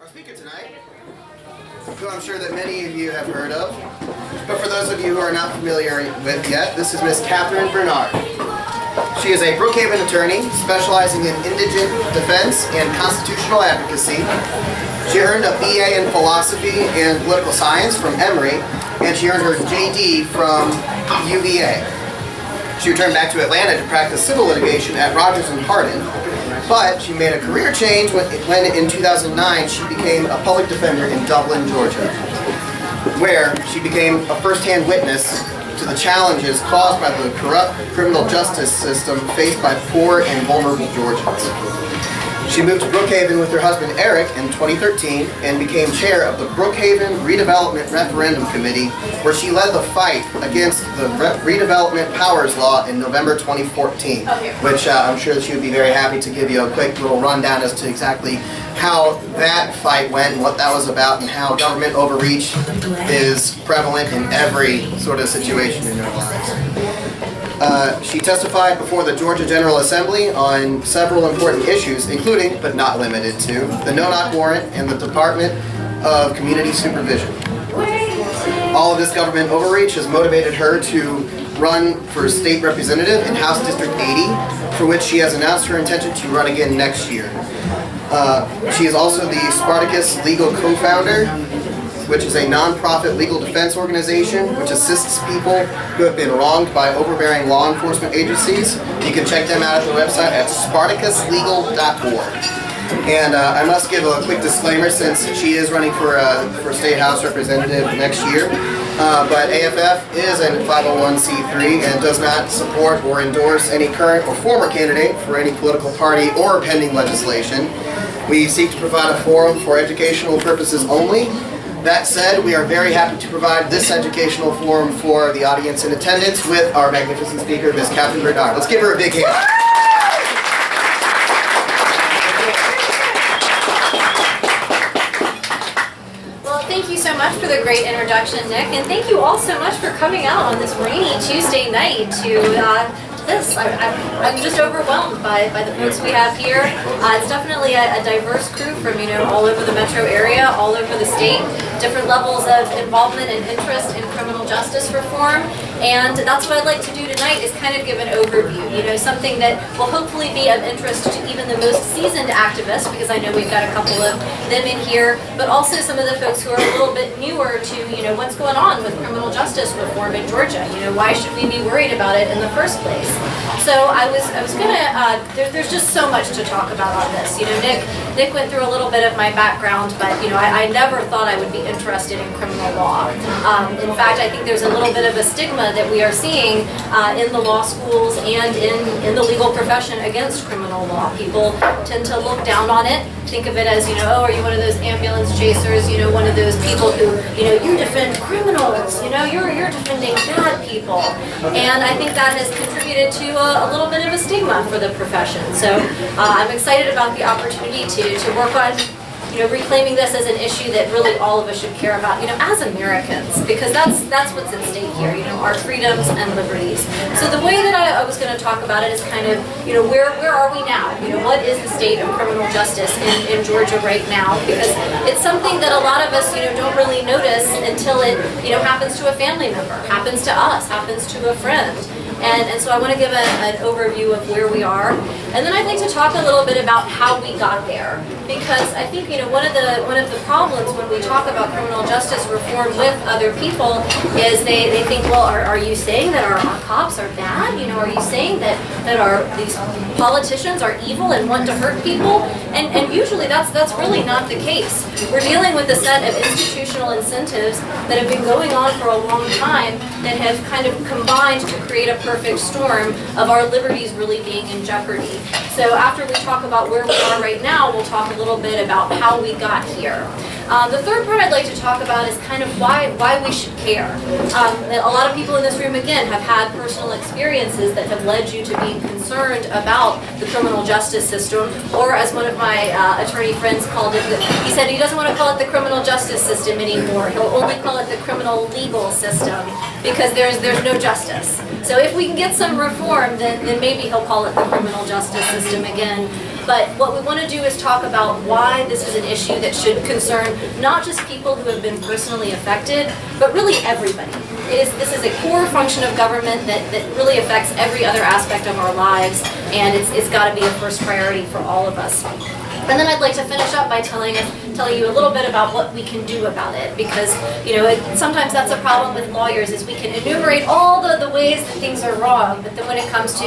Our speaker tonight, who I'm sure that many of you have heard of, but for those of you who are not familiar with yet, this is Miss Catherine Bernard. She is a Brookhaven attorney specializing in indigent defense and constitutional advocacy. She earned a BA in philosophy and political science from Emory, and she earned her JD from UVA. She returned back to Atlanta to practice civil litigation at Rogers & Hardin, but she made a career change when in 2009 she became a public defender in Dublin, Georgia, where she became a first-hand witness to the challenges caused by the corrupt criminal justice system faced by poor and vulnerable Georgians. She moved to Brookhaven with her husband Eric in 2013 and became chair of the Brookhaven Redevelopment Referendum Committee, where she led the fight against the Redevelopment Powers Law in November 2014, which I'm sure that she would be very happy to give you a quick little rundown as to exactly how that fight went and what that was about and how government overreach is prevalent in every sort of situation in our lives. She testified before the Georgia General Assembly on several important issues, including, but not limited to, the no-knock warrant and the Department of Community Supervision. All of this government overreach has motivated her to run for state representative in House District 80, for which she has announced her intention to run again next year. She is also the Spartacus Legal co-founder, which is a non-profit legal defense organization which assists people who have been wronged by overbearing law enforcement agencies. You can check them out at the website at spartacuslegal.org. And I must give a quick disclaimer since she is running for State House Representative next year. But AFF is a 501c3 and does not support or endorse any current or former candidate for any political party or pending legislation. We seek to provide a forum for educational purposes only. That said, we are very happy to provide this educational forum for the audience in attendance with our magnificent speaker, Ms. Catherine Bernard. Let's give her a big hand. Well, thank you so much for the great introduction, Nick, and thank you all so much for coming out on this rainy Tuesday night to this. I'm just overwhelmed by the folks we have here. It's definitely a diverse crew from all over the metro area, all over the state, different levels of involvement and interest in criminal justice reform. And that's what I'd like to do tonight is kind of give an overview, something that will hopefully be of interest to even the most seasoned activists, because I know we've got a couple of them in here, but also some of the folks who are a little bit newer to, what's going on with criminal justice reform in Georgia. Why should we be worried about it in the first place? So I was gonna, there's just so much to talk about on this. Nick went through a little bit of my background, but I never thought I would be interested in criminal law. In fact, I think there's a little bit of a stigma that we are seeing in the law schools and in the legal profession against criminal law. People tend to look down on it, think of it as, oh, are you one of those ambulance chasers, one of those people who, you defend criminals, you're defending bad people. And I think that has contributed to a little bit of a stigma for the profession. So I'm excited about the opportunity to work on reclaiming this as an issue that really all of us should care about, as Americans, because that's what's at stake here, our freedoms and liberties. So the way that I was going to talk about it is kind of, where are we now? What is the state of criminal justice in Georgia right now? Because it's something that a lot of us, don't really notice until it, happens to a family member, happens to us, happens to a friend. And so I want to give an overview of where we are, and then I'd like to talk a little bit about how we got there, because I think one of the problems when we talk about criminal justice reform with other people is they think, well, are you saying that our cops are bad? Are you saying that these politicians are evil and want to hurt people? And usually that's really not the case. We're dealing with a set of institutional incentives that have been going on for a long time that have kind of combined to create a perfect storm of our liberties really being in jeopardy. So after we talk about where we are right now, we'll talk a little bit about how we got here. The third part I'd like to talk about is kind of why we should care. A lot of people in this room, again, have had personal experiences that have led you to being concerned about the criminal justice system, or as one of my attorney friends called it, he said he doesn't want to call it the criminal justice system anymore. He'll only call it the criminal legal system because there's no justice. So if we can get some reform, then maybe he'll call it the criminal justice system again. But what we want to do is talk about why this is an issue that should concern not just people who have been personally affected, but really everybody. This is a core function of government that really affects every other aspect of our lives, and it's got to be a first priority for all of us. And then I'd like to finish up by telling you a little bit about what we can do about it, because sometimes that's a problem with lawyers, is we can enumerate all the ways that things are wrong, but then when it comes to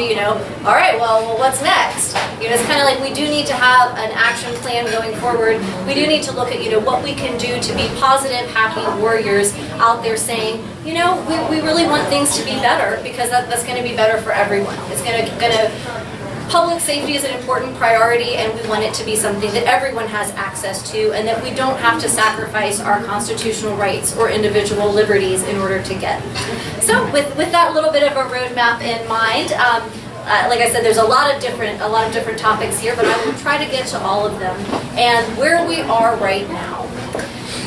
all right, well what's next? It's kind of like we do need to have an action plan going forward. We do need to look at what we can do to be positive, happy warriors out there saying, we really want things to be better, because that's going to be better for everyone. It's going to Public safety is an important priority, and we want it to be something that everyone has access to, and that we don't have to sacrifice our constitutional rights or individual liberties in order to get. So with that little bit of a roadmap in mind, like I said, there's a lot of different topics here, but I will try to get to all of them. And where we are right now,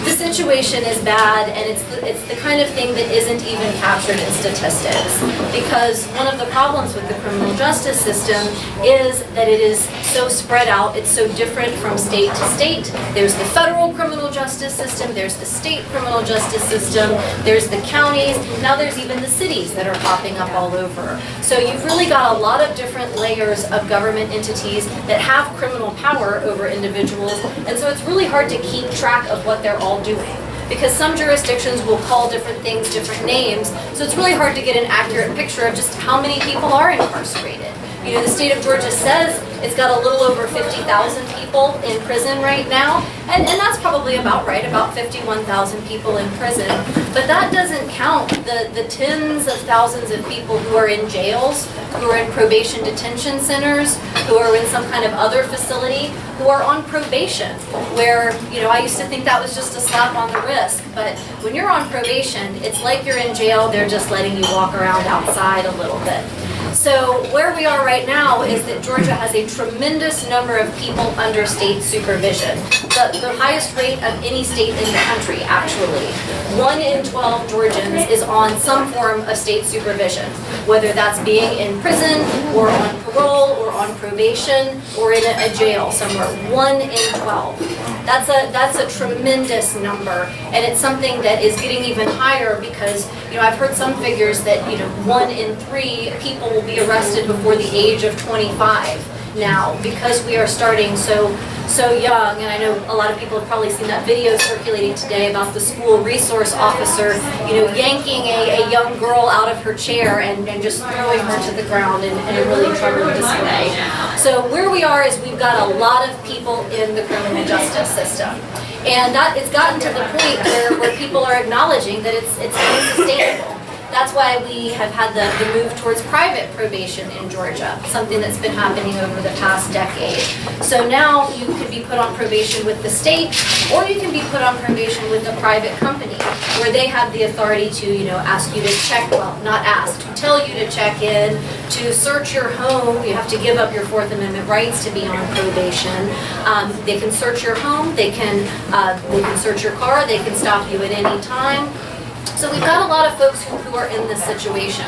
the situation is bad, and it's the kind of thing that isn't even captured in statistics. Because one of the problems with the criminal justice system is that it is so spread out, it's so different from state to state. There's the federal criminal justice system, there's the state criminal justice system, there's the counties, now there's even the cities that are popping up all over. So you've really got a lot of different layers of government entities that have criminal power over individuals, and so it's really hard to keep track of what they're all doing, because some jurisdictions will call different things different names, so it's really hard to get an accurate picture of just how many people are incarcerated. The state of Georgia says it's got a little over 50,000 people in prison right now, and that's probably about right, about 51,000 people in prison. But that doesn't count the tens of thousands of people who are in jails, who are in probation detention centers, who are in some kind of other facility, who are on probation, where, I used to think that was just a slap on the wrist, but when you're on probation, it's like you're in jail, they're just letting you walk around outside a little bit. So where we are right now is that Georgia has a tremendous number of people under state supervision. The highest rate of any state in the country, actually. 1 in 12 Georgians is on some form of state supervision, whether that's being in prison or on parole or on probation or in a jail somewhere. 1 in 12. That's a tremendous number, and it's something that is getting even higher because I've heard some figures that 1 in 3 people will be arrested before the age of 25 now, because we are starting so young. And I know a lot of people have probably seen that video circulating today about the school resource officer yanking a young girl out of her chair and just throwing her to the ground in a really troubling display. So where we are is we've got a lot of people in the criminal justice system, and it's gotten to the point where people are acknowledging that it's unsustainable. That's why we have had the move towards private probation in Georgia, something that's been happening over the past decade. So now you can be put on probation with the state, or you can be put on probation with a private company, where they have the authority to, ask you to check, well, not ask, to tell you to check in, to search your home. You have to give up your Fourth Amendment rights to be on probation. They can search your home, they can search your car, they can stop you at any time. So we've got a lot of folks who are in this situation.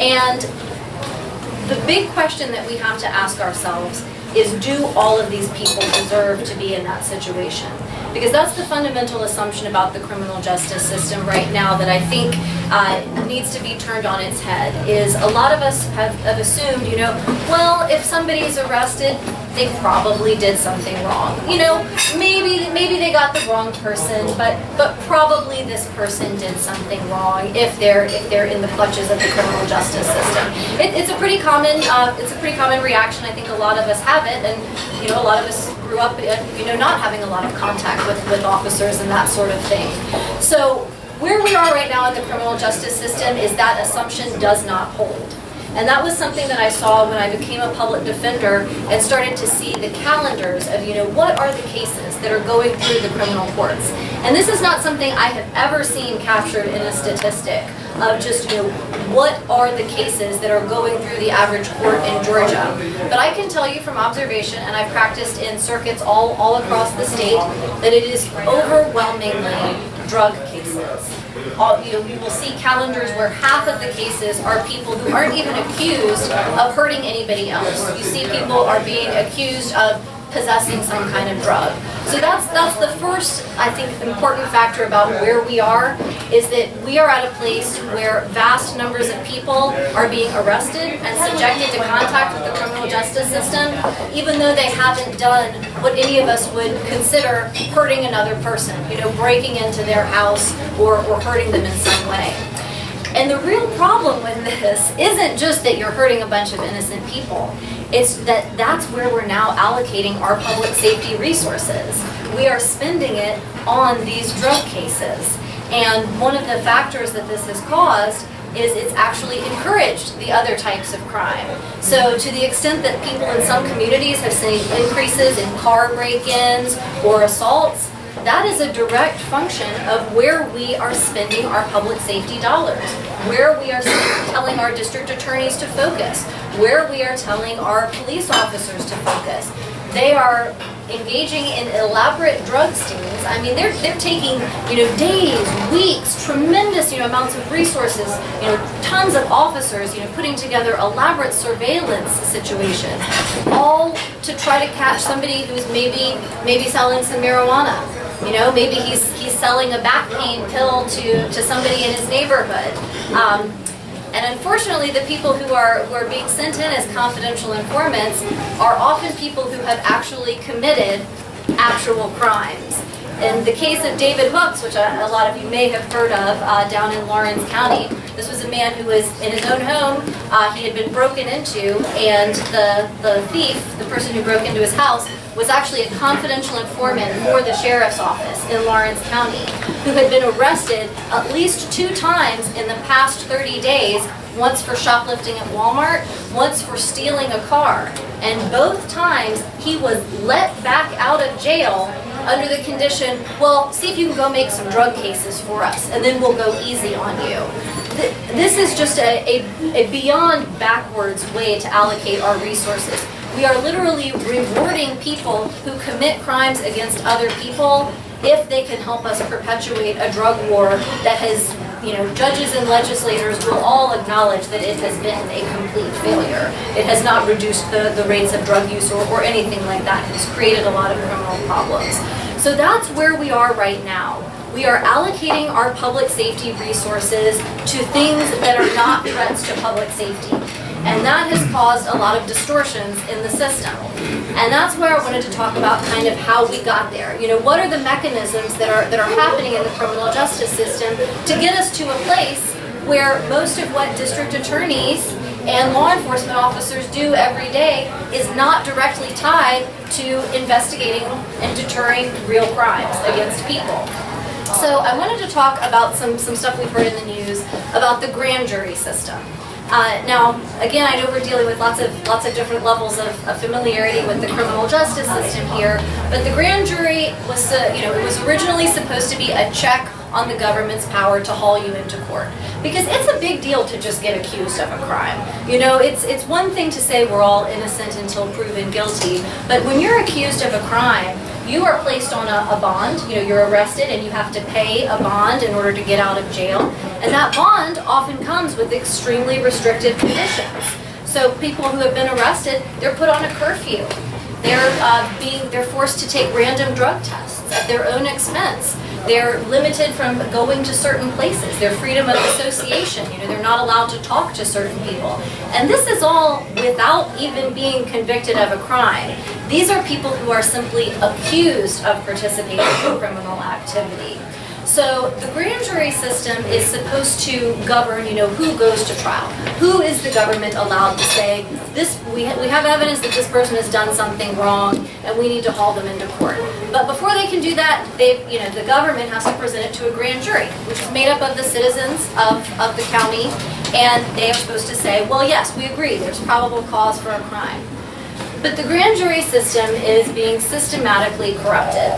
And the big question that we have to ask ourselves is, do all of these people deserve to be in that situation? Because that's the fundamental assumption about the criminal justice system right now that I think needs to be turned on its head. Is a lot of us have assumed, well, if somebody's arrested, they probably did something wrong. Maybe they got the wrong person, but probably this person did something wrong if they're in the clutches of the criminal justice system. It's a pretty common reaction. I think a lot of us have it, and a lot of us grew up not having a lot of contact with officers and that sort of thing. So where we are right now in the criminal justice system is that assumption does not hold. And that was something that I saw when I became a public defender and started to see the calendars of, what are the cases that are going through the criminal courts. And this is not something I have ever seen captured in a statistic of just, what are the cases that are going through the average court in Georgia. But I can tell you from observation, and I've practiced in circuits all across the state, that it is overwhelmingly drug cases. you will see calendars where half of the cases are people who aren't even accused of hurting anybody else. You see people are being accused of possessing some kind of drug. So that's the first, I think, important factor about where we are, is that we are at a place where vast numbers of people are being arrested and subjected to contact with the criminal justice system, even though they haven't done what any of us would consider hurting another person, breaking into their house or hurting them in some way. And the real problem with this isn't just that you're hurting a bunch of innocent people. It's that that's where we're now allocating our public safety resources. We are spending it on these drug cases. And one of the factors that this has caused is it's actually encouraged the other types of crime. So to the extent that people in some communities have seen increases in car break-ins or assaults, that is a direct function of where we are spending our public safety dollars, where we are telling our district attorneys to focus, where we are telling our police officers to focus. They are engaging in elaborate drug stings. I mean, they're taking, days, weeks, tremendous, amounts of resources, tons of officers, putting together elaborate surveillance situations, all to try to catch somebody who's maybe selling some marijuana. Maybe he's selling a back pain pill to somebody in his neighborhood. And unfortunately, the people who are being sent in as confidential informants are often people who have actually committed actual crimes. In the case of David Hooks, which a lot of you may have heard of down in Lawrence County, this was a man who was in his own home. He had been broken into, and the thief, the person who broke into his house, was actually a confidential informant for the sheriff's office in Lawrence County, who had been arrested at least 2 times in the past 30 days, once for shoplifting at Walmart, once for stealing a car. And both times he was let back out of jail under the condition, well, see if you can go make some drug cases for us, and then we'll go easy on you. This is just a beyond backwards way to allocate our resources. We are literally rewarding people who commit crimes against other people if they can help us perpetuate a drug war that has, judges and legislators will all acknowledge that it has been a complete failure. It has not reduced the rates of drug use or anything like that. It has created a lot of criminal problems. So that's where we are right now. We are allocating our public safety resources to things that are not threats to public safety. And that has caused a lot of distortions in the system. And that's where I wanted to talk about kind of how we got there. What are the mechanisms that are happening in the criminal justice system to get us to a place where most of what district attorneys and law enforcement officers do every day is not directly tied to investigating and deterring real crimes against people. So I wanted to talk about some stuff we've heard in the news about the grand jury system. Now, again, I know we're dealing with lots of different levels of familiarity with the criminal justice system here, but the grand jury was, it was originally supposed to be a check on the government's power to haul you into court. Because it's a big deal to just get accused of a crime. It's one thing to say we're all innocent until proven guilty, but when you're accused of a crime, you are placed on a bond. You're arrested and you have to pay a bond in order to get out of jail. And that bond often comes with extremely restrictive conditions. So people who have been arrested, they're put on a curfew. They're forced to take random drug tests at their own expense. They're limited from going to certain places. Their freedom of association, they're not allowed to talk to certain people. And this is all without even being convicted of a crime. These are people who are simply accused of participating in criminal activity. So the grand jury system is supposed to govern, who goes to trial. Who is the government allowed to say, we have evidence that this person has done something wrong and we need to haul them into court. But before they can do that, the government has to present it to a grand jury, which is made up of the citizens of the county, and they are supposed to say, well, yes, we agree, there's probable cause for a crime. But the grand jury system is being systematically corrupted.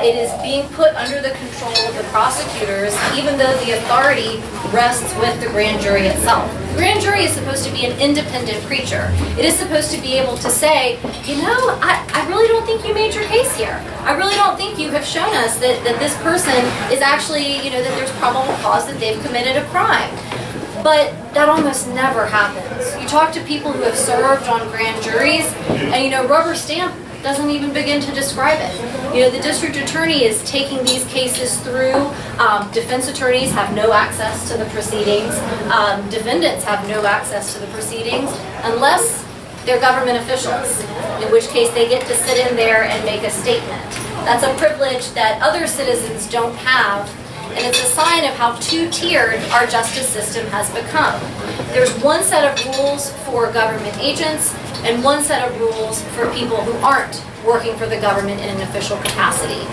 It is being put under the control of the prosecutors, even though the authority rests with the grand jury itself. The grand jury is supposed to be an independent creature. It is supposed to be able to say, you know, I really don't think you made your case here. I really don't think you have shown us that this person is actually, you know, that there's probable cause that they've committed a crime. But that almost never happens. You talk to people who have served on grand juries, and you know, rubber stamp doesn't even begin to describe it. You know, the district attorney is taking these cases through. Defense attorneys have no access to the proceedings. Defendants have no access to the proceedings unless they're government officials, in which case they get to sit in there and make a statement. That's a privilege that other citizens don't have, and it's a sign of how two-tiered our justice system has become. There's one set of rules for government agents and one set of rules for people who aren't working for the government in an official capacity.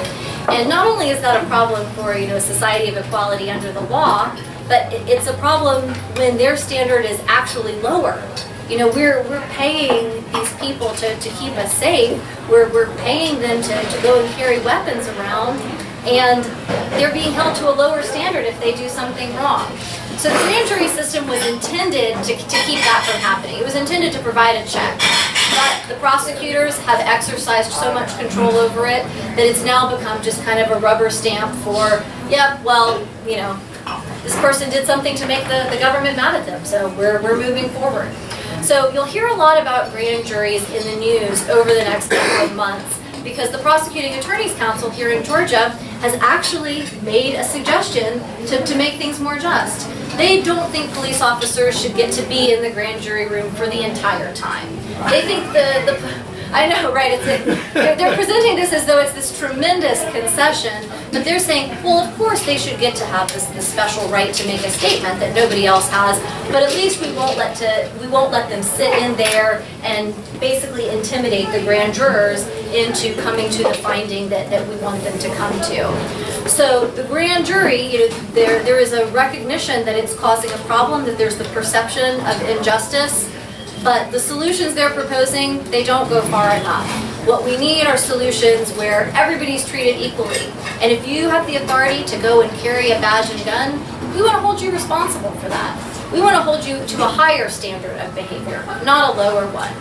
And not only is that a problem for, you know, a society of equality under the law, but it's a problem when their standard is actually lower. You know, we're paying these people to keep us safe. We're paying them to go and carry weapons around, and they're being held to a lower standard if they do something wrong. So the grand jury system was intended to keep that from happening. It was intended to provide a check. But the prosecutors have exercised so much control over it that it's now become just kind of a rubber stamp for, yeah, well, you know, this person did something to make the government mad at them, so we're moving forward. So you'll hear a lot about grand juries in the news over the next couple of months, because the Prosecuting Attorneys Council here in Georgia has actually made a suggestion to make things more just. They don't think police officers should get to be in the grand jury room for the entire time. They think I know, right? They're presenting this as though it's this tremendous concession, but they're saying, well, of course they should get to have this special right to make a statement that nobody else has, but at least we won't let them sit in there and basically intimidate the grand jurors into coming to the finding that we want them to come to. So the grand jury, you know, there is a recognition that it's causing a problem, that there's the perception of injustice. But the solutions they're proposing, they don't go far enough. What we need are solutions where everybody's treated equally. And if you have the authority to go and carry a badge and gun, we want to hold you responsible for that. We want to hold you to a higher standard of behavior, not a lower one.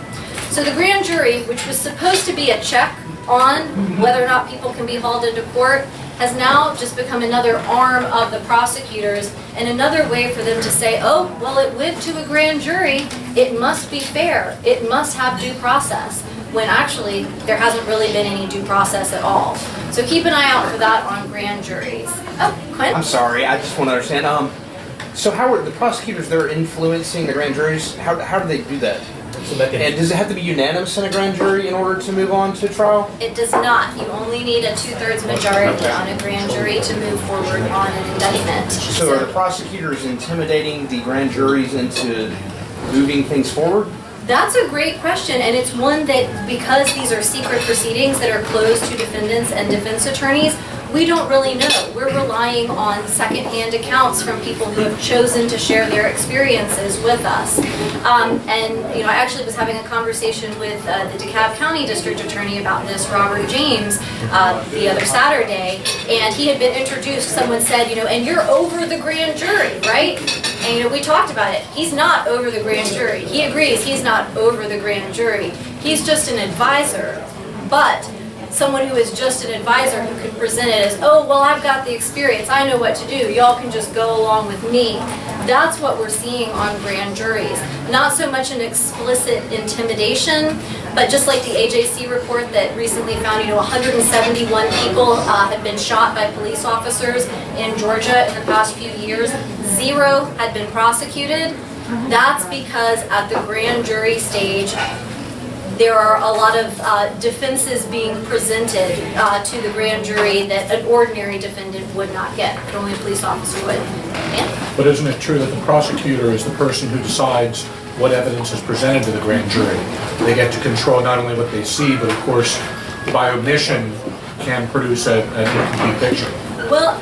So the grand jury, which was supposed to be a check on whether or not people can be hauled into court, has now just become another arm of the prosecutors and another way for them to say, oh, well, it went to a grand jury, it must be fair, it must have due process, when actually there hasn't really been any due process at all. So keep an eye out for that on grand juries. Oh, Quinn? I'm sorry, I just want to understand. So how are the prosecutors, they're influencing the grand juries? How do they do that? And does it have to be unanimous in a grand jury in order to move on to trial? It does not. You only need a 2/3 majority on a grand jury to move forward on an indictment. So are the prosecutors intimidating the grand juries into moving things forward? That's a great question, and it's one that, because these are secret proceedings that are closed to defendants and defense attorneys, we don't really know. We're relying on secondhand accounts from people who have chosen to share their experiences with us. And you know, I actually was having a conversation with the DeKalb County District Attorney about this, Robert James, the other Saturday, and he had been introduced. Someone said, you know, and you're over the grand jury, right? And you know, we talked about it. He's not over the grand jury. He agrees he's not over the grand jury. He's just an advisor. But someone who is just an advisor who can present it as, oh, well, I've got the experience, I know what to do, y'all can just go along with me. That's what we're seeing on grand juries. Not so much an explicit intimidation, but just like the AJC report that recently found, you know, 171 people had been shot by police officers in Georgia in the past few years. 0 had been prosecuted. That's because at the grand jury stage, there are a lot of defenses being presented to the grand jury that an ordinary defendant would not get, that only a police officer would. Yeah. But isn't it true that the prosecutor is the person who decides what evidence is presented to the grand jury? They get to control not only what they see, but of course, by omission, can produce an incomplete picture. Well,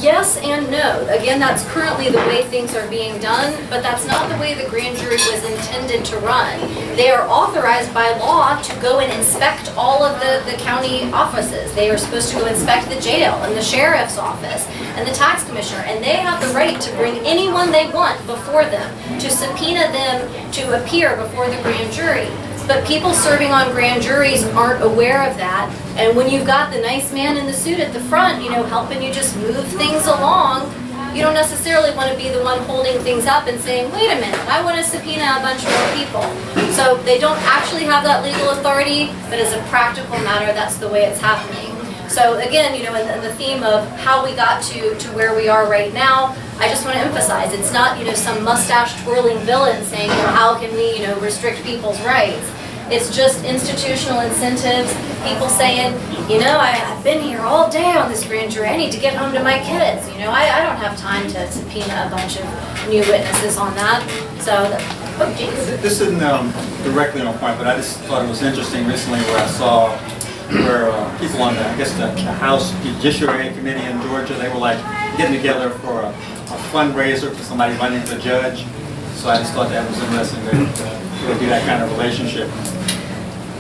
Yes and no. Again, that's currently the way things are being done, but that's not the way the grand jury was intended to run. They are authorized by law to go and inspect all of the county offices. They are supposed to go inspect the jail and the sheriff's office and the tax commissioner, and they have the right to bring anyone they want before them, to subpoena them to appear before the grand jury. But people serving on grand juries aren't aware of that. And when you've got the nice man in the suit at the front, helping you just move things along, you don't necessarily want to be the one holding things up and saying, wait a minute, I want to subpoena a bunch more people. So they don't actually have that legal authority, but as a practical matter, that's the way it's happening. So again, in the theme of how we got to where we are right now, I just want to emphasize, it's not, some mustache twirling villain saying, how can we, restrict people's rights. It's just institutional incentives, people saying, I've been here all day on this grand jury, I need to get home to my kids. I don't have time to subpoena a bunch of new witnesses on that. So, This isn't directly on point, but I just thought it was interesting recently where I saw where people on the House Judiciary Committee in Georgia, they were like getting together for a fundraiser for somebody running for judge. So I just thought that was interesting that it would be that kind of relationship.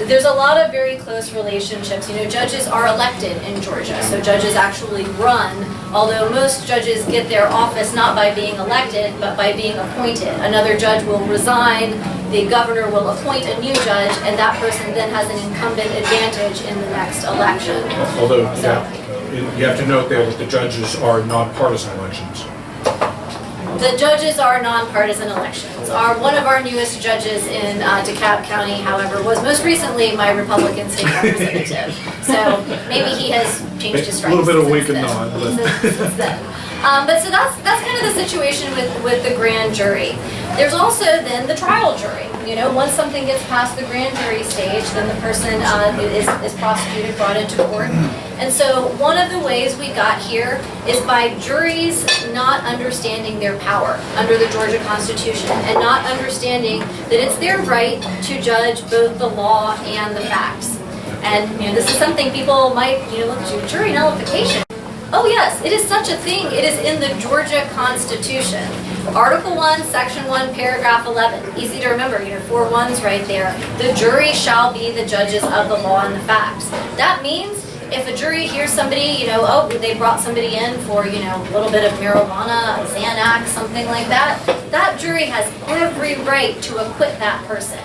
there's a lot of very close relationships. Judges are elected in Georgia, so judges actually run, although most judges get their office not by being elected, but by being appointed. Another judge will resign, the governor will appoint a new judge, and that person then has an incumbent advantage in the next election. Although, you have to note there that the judges are nonpartisan elections. The judges are nonpartisan elections. One of our newest judges in DeKalb County, however, was most recently my Republican state representative. So maybe he has changed his stripes. A little bit of wink and nod. Since then. But so that's kind of the situation with the grand jury. There's also then the trial jury. Once something gets past the grand jury stage, then the person is prosecuted, brought into court. And so one of the ways we got here is by juries not understanding their power under the Georgia Constitution and not understanding that it's their right to judge both the law and the facts. And this is something people might look to, jury nullification. Oh yes, it is such a thing. It is in the Georgia Constitution. Article 1, Section 1, Paragraph 11. Easy to remember, 4 1s right there. The jury shall be the judges of the law and the facts. That means if a jury hears somebody, they brought somebody in for, a little bit of marijuana, a Xanax, something like that, that jury has every right to acquit that person,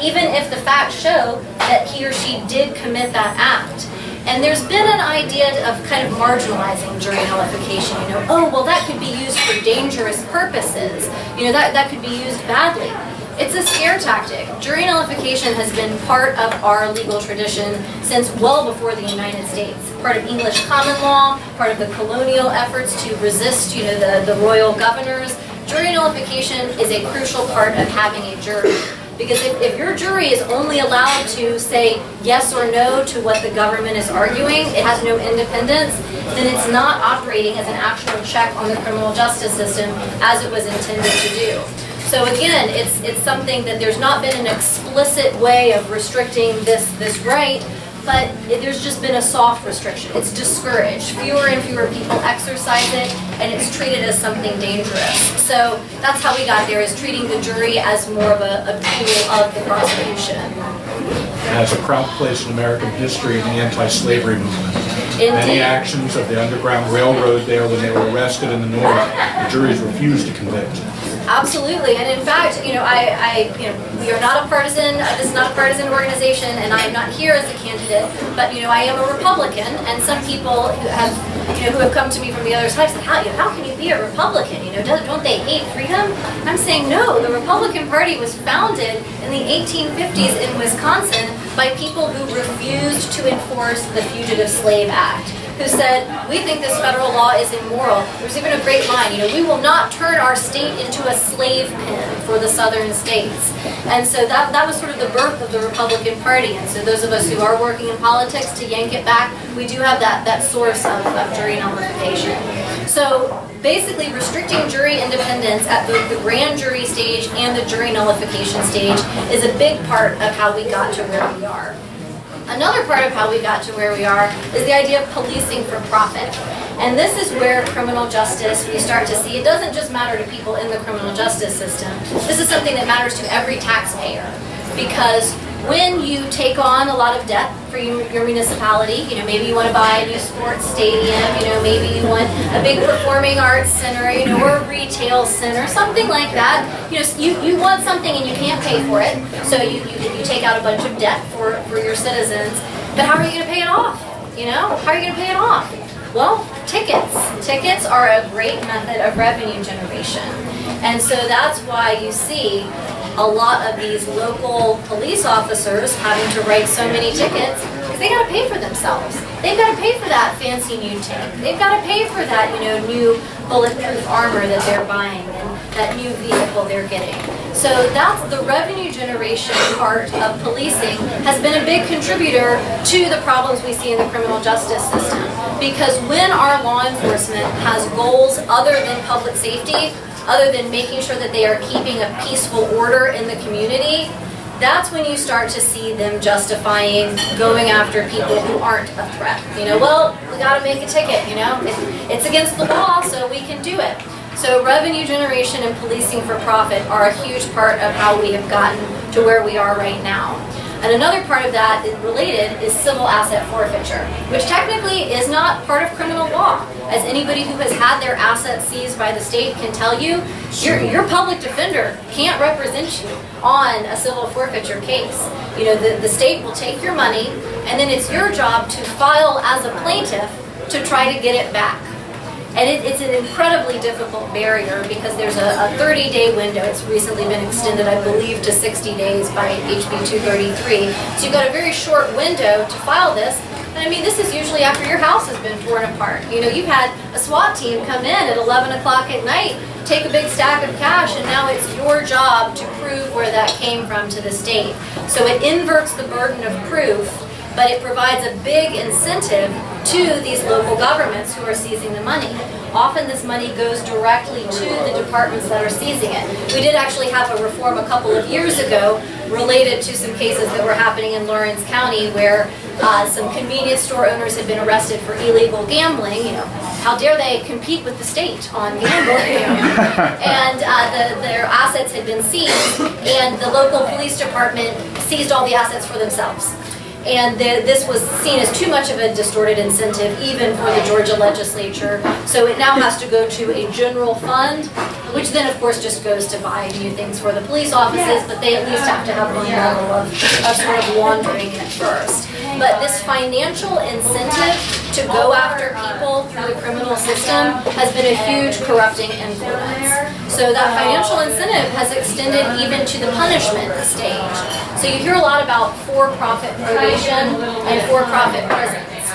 even if the facts show that he or she did commit that act. And there's been an idea of kind of marginalizing jury nullification. That could be used for dangerous purposes. That could be used badly. It's a scare tactic. Jury nullification has been part of our legal tradition since well before the United States. Part of English common law, part of the colonial efforts to resist, the royal governors. Jury nullification is a crucial part of having a jury. Because if your jury is only allowed to say yes or no to what the government is arguing, it has no independence, then it's not operating as an actual check on the criminal justice system as it was intended to do. So again, it's something that there's not been an explicit way of restricting this right, but there's just been a soft restriction. It's discouraged. Fewer and fewer people exercise it, and it's treated as something dangerous. So that's how we got there, is treating the jury as more of a tool of the prosecution. It has a proud place in American history in the anti-slavery movement. Indeed. Many actions of the Underground Railroad there when they were arrested in the North, the juries refused to convict. Absolutely, and in fact, we are not a partisan. This is not a partisan organization, and I am not here as a candidate. But I am a Republican, and some people who have come to me from the other side said, how can you be a Republican? Don't they hate freedom? I'm saying no. The Republican Party was founded in the 1850s in Wisconsin by people who refused to enforce the Fugitive Slave Act, who said, we think this federal law is immoral. There's even a great line, we will not turn our state into a slave pen for the southern states. And so that was sort of the birth of the Republican Party. And so those of us who are working in politics, to yank it back, we do have that source of jury nullification. So basically restricting jury independence at both the grand jury stage and the jury nullification stage is a big part of how we got to where we are. Another part of how we got to where we are is the idea of policing for profit. And this is where criminal justice, we start to see, it doesn't just matter to people in the criminal justice system. This is something that matters to every taxpayer. Because when you take on a lot of debt for your municipality, maybe you want to buy a new sports stadium, maybe you want a big performing arts center, or a retail center, something like that. You want something and you can't pay for it, so you take out a bunch of debt for your citizens. But how are you going to pay it off? How are you going to pay it off? Well, tickets. Tickets are a great method of revenue generation. And so that's why you see a lot of these local police officers having to write so many tickets because they got to pay for themselves. They've got to pay for that fancy new tank. They've got to pay for that, new bulletproof armor that they're buying and that new vehicle they're getting. So that's the revenue generation part of policing has been a big contributor to the problems we see in the criminal justice system. Because when our law enforcement has goals other than public safety, other than making sure that they are keeping a peaceful order in the community, that's when you start to see them justifying going after people who aren't a threat. Well, we got to make a ticket, it's against the law, so we can do it. So revenue generation and policing for profit are a huge part of how we have gotten to where we are right now. And another part of that related is civil asset forfeiture, which technically is not part of criminal law. As anybody who has had their assets seized by the state can tell you, your public defender can't represent you on a civil forfeiture case. The state will take your money, and then it's your job to file as a plaintiff to try to get it back. And it's an incredibly difficult barrier because there's a 30-day window. It's recently been extended, I believe, to 60 days by HB 233. So you've got a very short window to file this. And this is usually after your house has been torn apart. You've had a SWAT team come in at 11 o'clock at night, take a big stack of cash, and now it's your job to prove where that came from to the state. So it inverts the burden of proof, but it provides a big incentive to these local governments who are seizing the money. Often this money goes directly to the departments that are seizing it. We did actually have a reform a couple of years ago related to some cases that were happening in Lawrence County where some convenience store owners had been arrested for illegal gambling. How dare they compete with the state on gambling? And their assets had been seized, and the local police department seized all the assets for themselves. And this was seen as too much of a distorted incentive even for the Georgia legislature. So it now has to go to a general fund, which then of course just goes to buy new things for the police offices, but they at least have to have one level of sort of laundering it first. But this financial incentive to go after people through the criminal system has been a huge corrupting influence. So that financial incentive has extended even to the punishment stage. So you hear a lot about for-profit probation and for-profit prisons.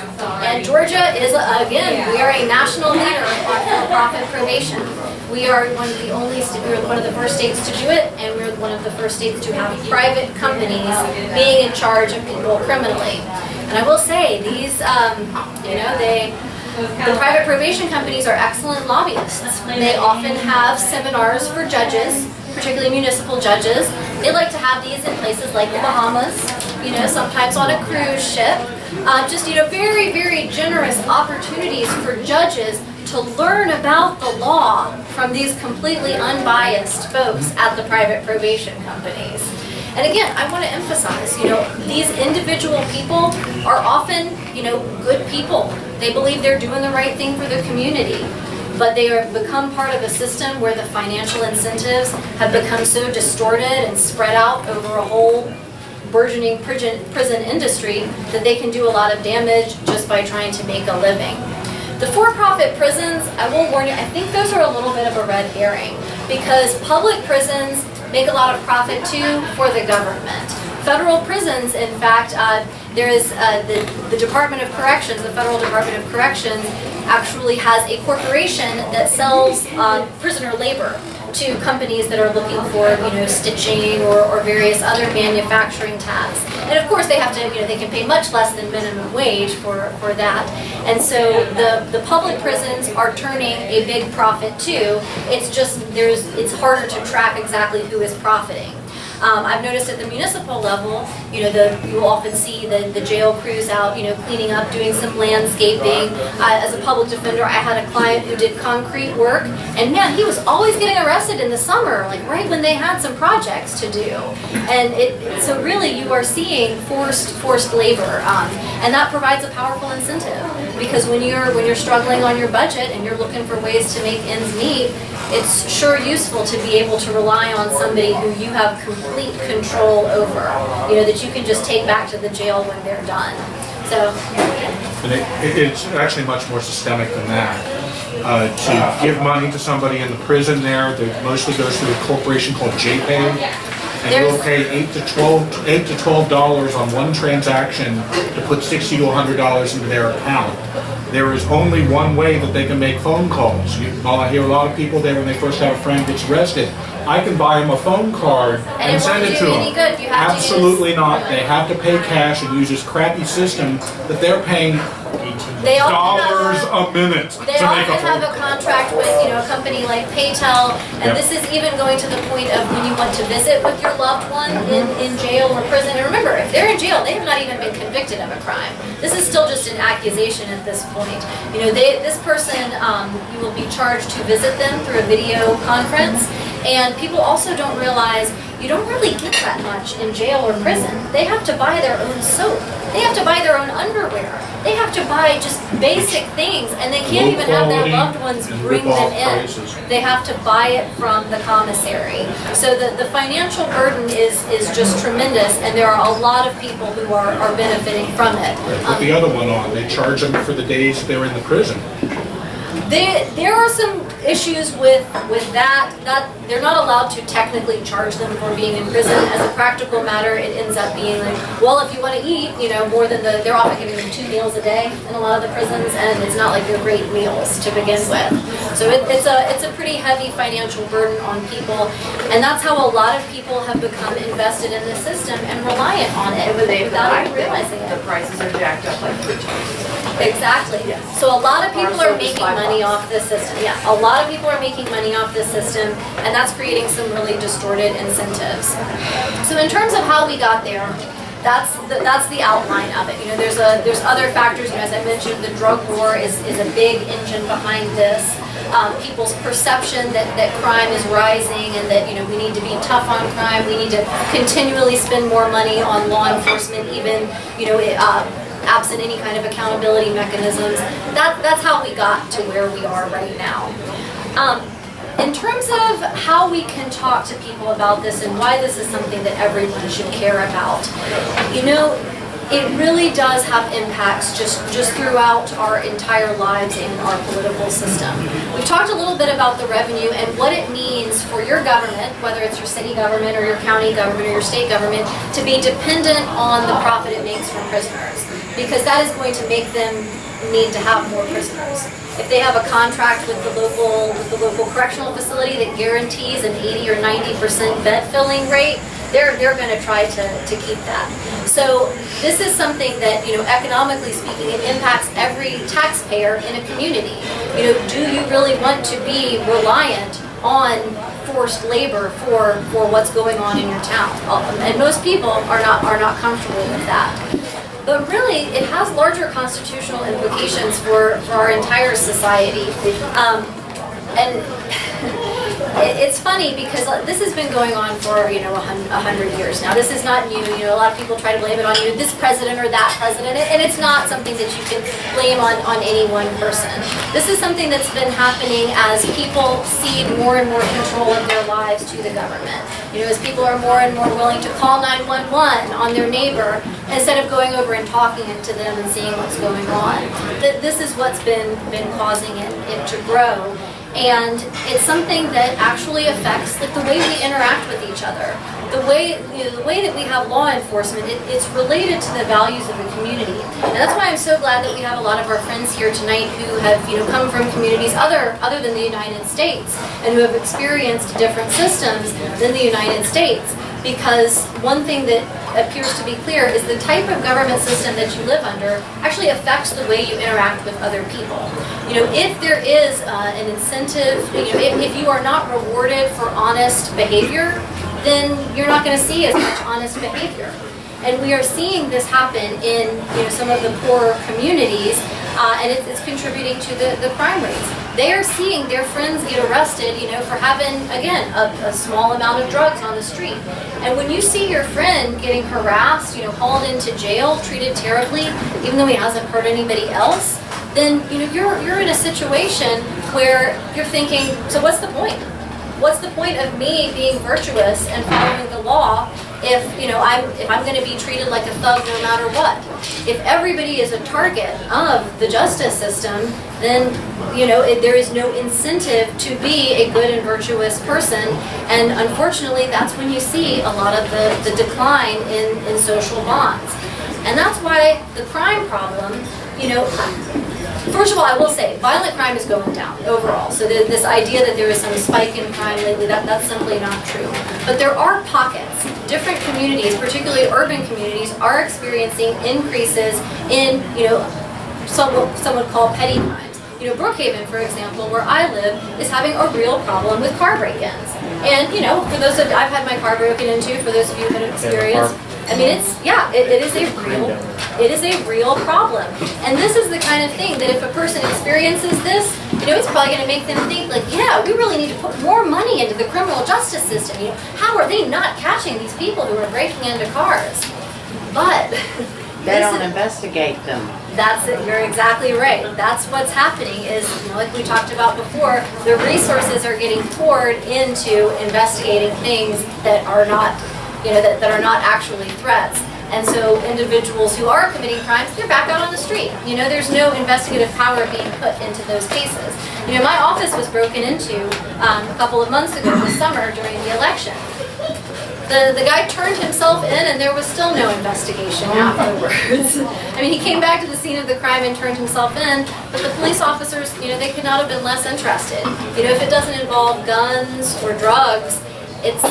And Georgia is, again, we are a national leader on for-profit probation. We are one of the we're one of the first states to do it, and we're one of the first states to have private companies being in charge of people criminally. And I will say, these, the private probation companies are excellent lobbyists. They often have seminars for judges, particularly municipal judges. They like to have these in places like the Bahamas, sometimes on a cruise ship. Very, very generous opportunities for judges to learn about the law from these completely unbiased folks at the private probation companies. And again, I want to emphasize, these individual people are often, good people. They believe they're doing the right thing for the community. But they have become part of a system where the financial incentives have become so distorted and spread out over a whole burgeoning prison industry that they can do a lot of damage just by trying to make a living. The for-profit prisons, I will warn you, I think those are a little bit of a red herring because public prisons make a lot of profit too for the government. Federal prisons, in fact, there is the Department of Corrections, the Federal Department of Corrections actually has a corporation that sells prisoner labor to companies that are looking for, stitching or various other manufacturing tasks. And of course they have to, they can pay much less than minimum wage for that. And so the public prisons are turning a big profit too. It's just, it's harder to track exactly who is profiting. I've noticed at the municipal level, you'll often see the jail crews out, cleaning up, doing some landscaping. As a public defender, I had a client who did concrete work, and man, he was always getting arrested in the summer, like right when they had some projects to do. And so really you are seeing forced labor, and that provides a powerful incentive, because when you're struggling on your budget and you're looking for ways to make ends meet, it's sure useful to be able to rely on somebody who you have complete control over, that you can just take back to the jail when they're done. So. And it's actually much more systemic than that. To give money to somebody in the prison there, that mostly goes through a corporation called JPay, and you'll pay $8 to $12 on one transaction to put $60 to $100 into their account. There is only one way that they can make phone calls. I hear a lot of people there when they first have a friend gets arrested. I can buy them a phone card and send it to them. Absolutely not. They have to pay cash and use this crappy system that they're paying dollars a minute to make a phone call. They often have a contract with a company like PayTel, and this is even going to the point of when you want to visit with your loved one in jail or prison. And remember, if they're in jail, they have not even been convicted of a crime. This is still just an accusation at this point. This person, you will be charged to visit them through a video conference, and people also don't realize you don't really get that much in jail or prison. They have to buy their own soap. They have to buy their own underwear. They have to buy just basic things, and they can't even have their loved ones bring them in. They have to buy it from the commissary. So the financial burden is just tremendous, and there are a lot of people who are benefiting from it. Put the other one on. They charge them for the days they're in the prison. There are some issues with that. They're not allowed to technically charge them for being in prison. As a practical matter, it ends up being like, well, if you want to eat, more than they're often giving them 2 meals a day in a lot of the prisons, and it's not like they're great meals to begin with. So it's a pretty heavy financial burden on people, and that's how a lot of people have become invested in the system and reliant on it without even realizing it. The prices are jacked up like 3 times. Exactly. So a lot of people are making money off this system. Yeah, a lot of people are making money off this system, and that's creating some really distorted incentives. So in terms of how we got there, that's the outline of it. There's other factors. As I mentioned, the drug war is a big engine behind this. People's perception that crime is rising, and that we need to be tough on crime. We need to continually spend more money on law enforcement, even absent any kind of accountability mechanisms. That's how we got to where we are right now. In terms of how we can talk to people about this and why this is something that everyone should care about, it really does have impacts just throughout our entire lives in our political system. We've talked a little bit about the revenue and what it means for your government, whether it's your city government or your county government or your state government, to be dependent on the profit it makes from prisoners, because that is going to make them need to have more prisoners. If they have a contract with the local correctional facility that guarantees an 80 or 90% bed filling rate, they're going to try to keep that. So this is something that, economically speaking, it impacts every taxpayer in a community. Do you really want to be reliant on forced labor for what's going on in your town? And most people are not comfortable with that. But really, it has larger constitutional implications for our entire society. And it's funny because this has been going on for 100 years now. This is not new. A lot of people try to blame it on this president or that president, and it's not something that you can blame on any one person. This is something that's been happening as people cede more and more control of their lives to the government. As people are more and more willing to call 911 on their neighbor instead of going over and talking to them and seeing what's going on. This is what's been causing it to grow. And it's something that actually affects the way we interact with each other. The way that we have law enforcement, it's related to the values of the community. And that's why I'm so glad that we have a lot of our friends here tonight who have come from communities other than the United States, and who have experienced different systems than the United States. Because one thing that appears to be clear is the type of government system that you live under actually affects the way you interact with other people. If there is an incentive, if you are not rewarded for honest behavior, then you're not going to see as much honest behavior. And we are seeing this happen in some of the poorer communities, and it's contributing to the crime rates. They are seeing their friends get arrested, for having, again, a small amount of drugs on the street. And when you see your friend getting harassed, hauled into jail, treated terribly, even though he hasn't hurt anybody else, then you're in a situation where you're thinking, so what's the point? What's the point of me being virtuous and following the law if I'm going to be treated like a thug no matter what? If everybody is a target of the justice system, then there is no incentive to be a good and virtuous person, and unfortunately that's when you see a lot of the decline in social bonds. And that's why the crime problem, first of all, I will say, violent crime is going down overall. So this idea that there is some spike in crime lately, that's simply not true. But there are pockets. Different communities, particularly urban communities, are experiencing increases in, some would call petty crimes. Brookhaven, for example, where I live, is having a real problem with car break-ins. And, for those of I've had my car broken into, for those of you who have experienced, I mean, it is a real problem. And this is the kind of thing that if a person experiences this, it's probably going to make them think like, yeah, we really need to put more money into the criminal justice system. How are they not catching these people who are breaking into cars? But they don't investigate them. That's it. You're exactly right. That's what's happening is, like we talked about before, the resources are getting poured into investigating things that are not, that are not actually threats. And so individuals who are committing crimes, they're back out on the street. There's no investigative power being put into those cases. My office was broken into a couple of months ago this summer during the election. The guy turned himself in and there was still no investigation afterwards. I mean, he came back to the scene of the crime and turned himself in, but the police officers, they could not have been less interested. If it doesn't involve guns or drugs, it's,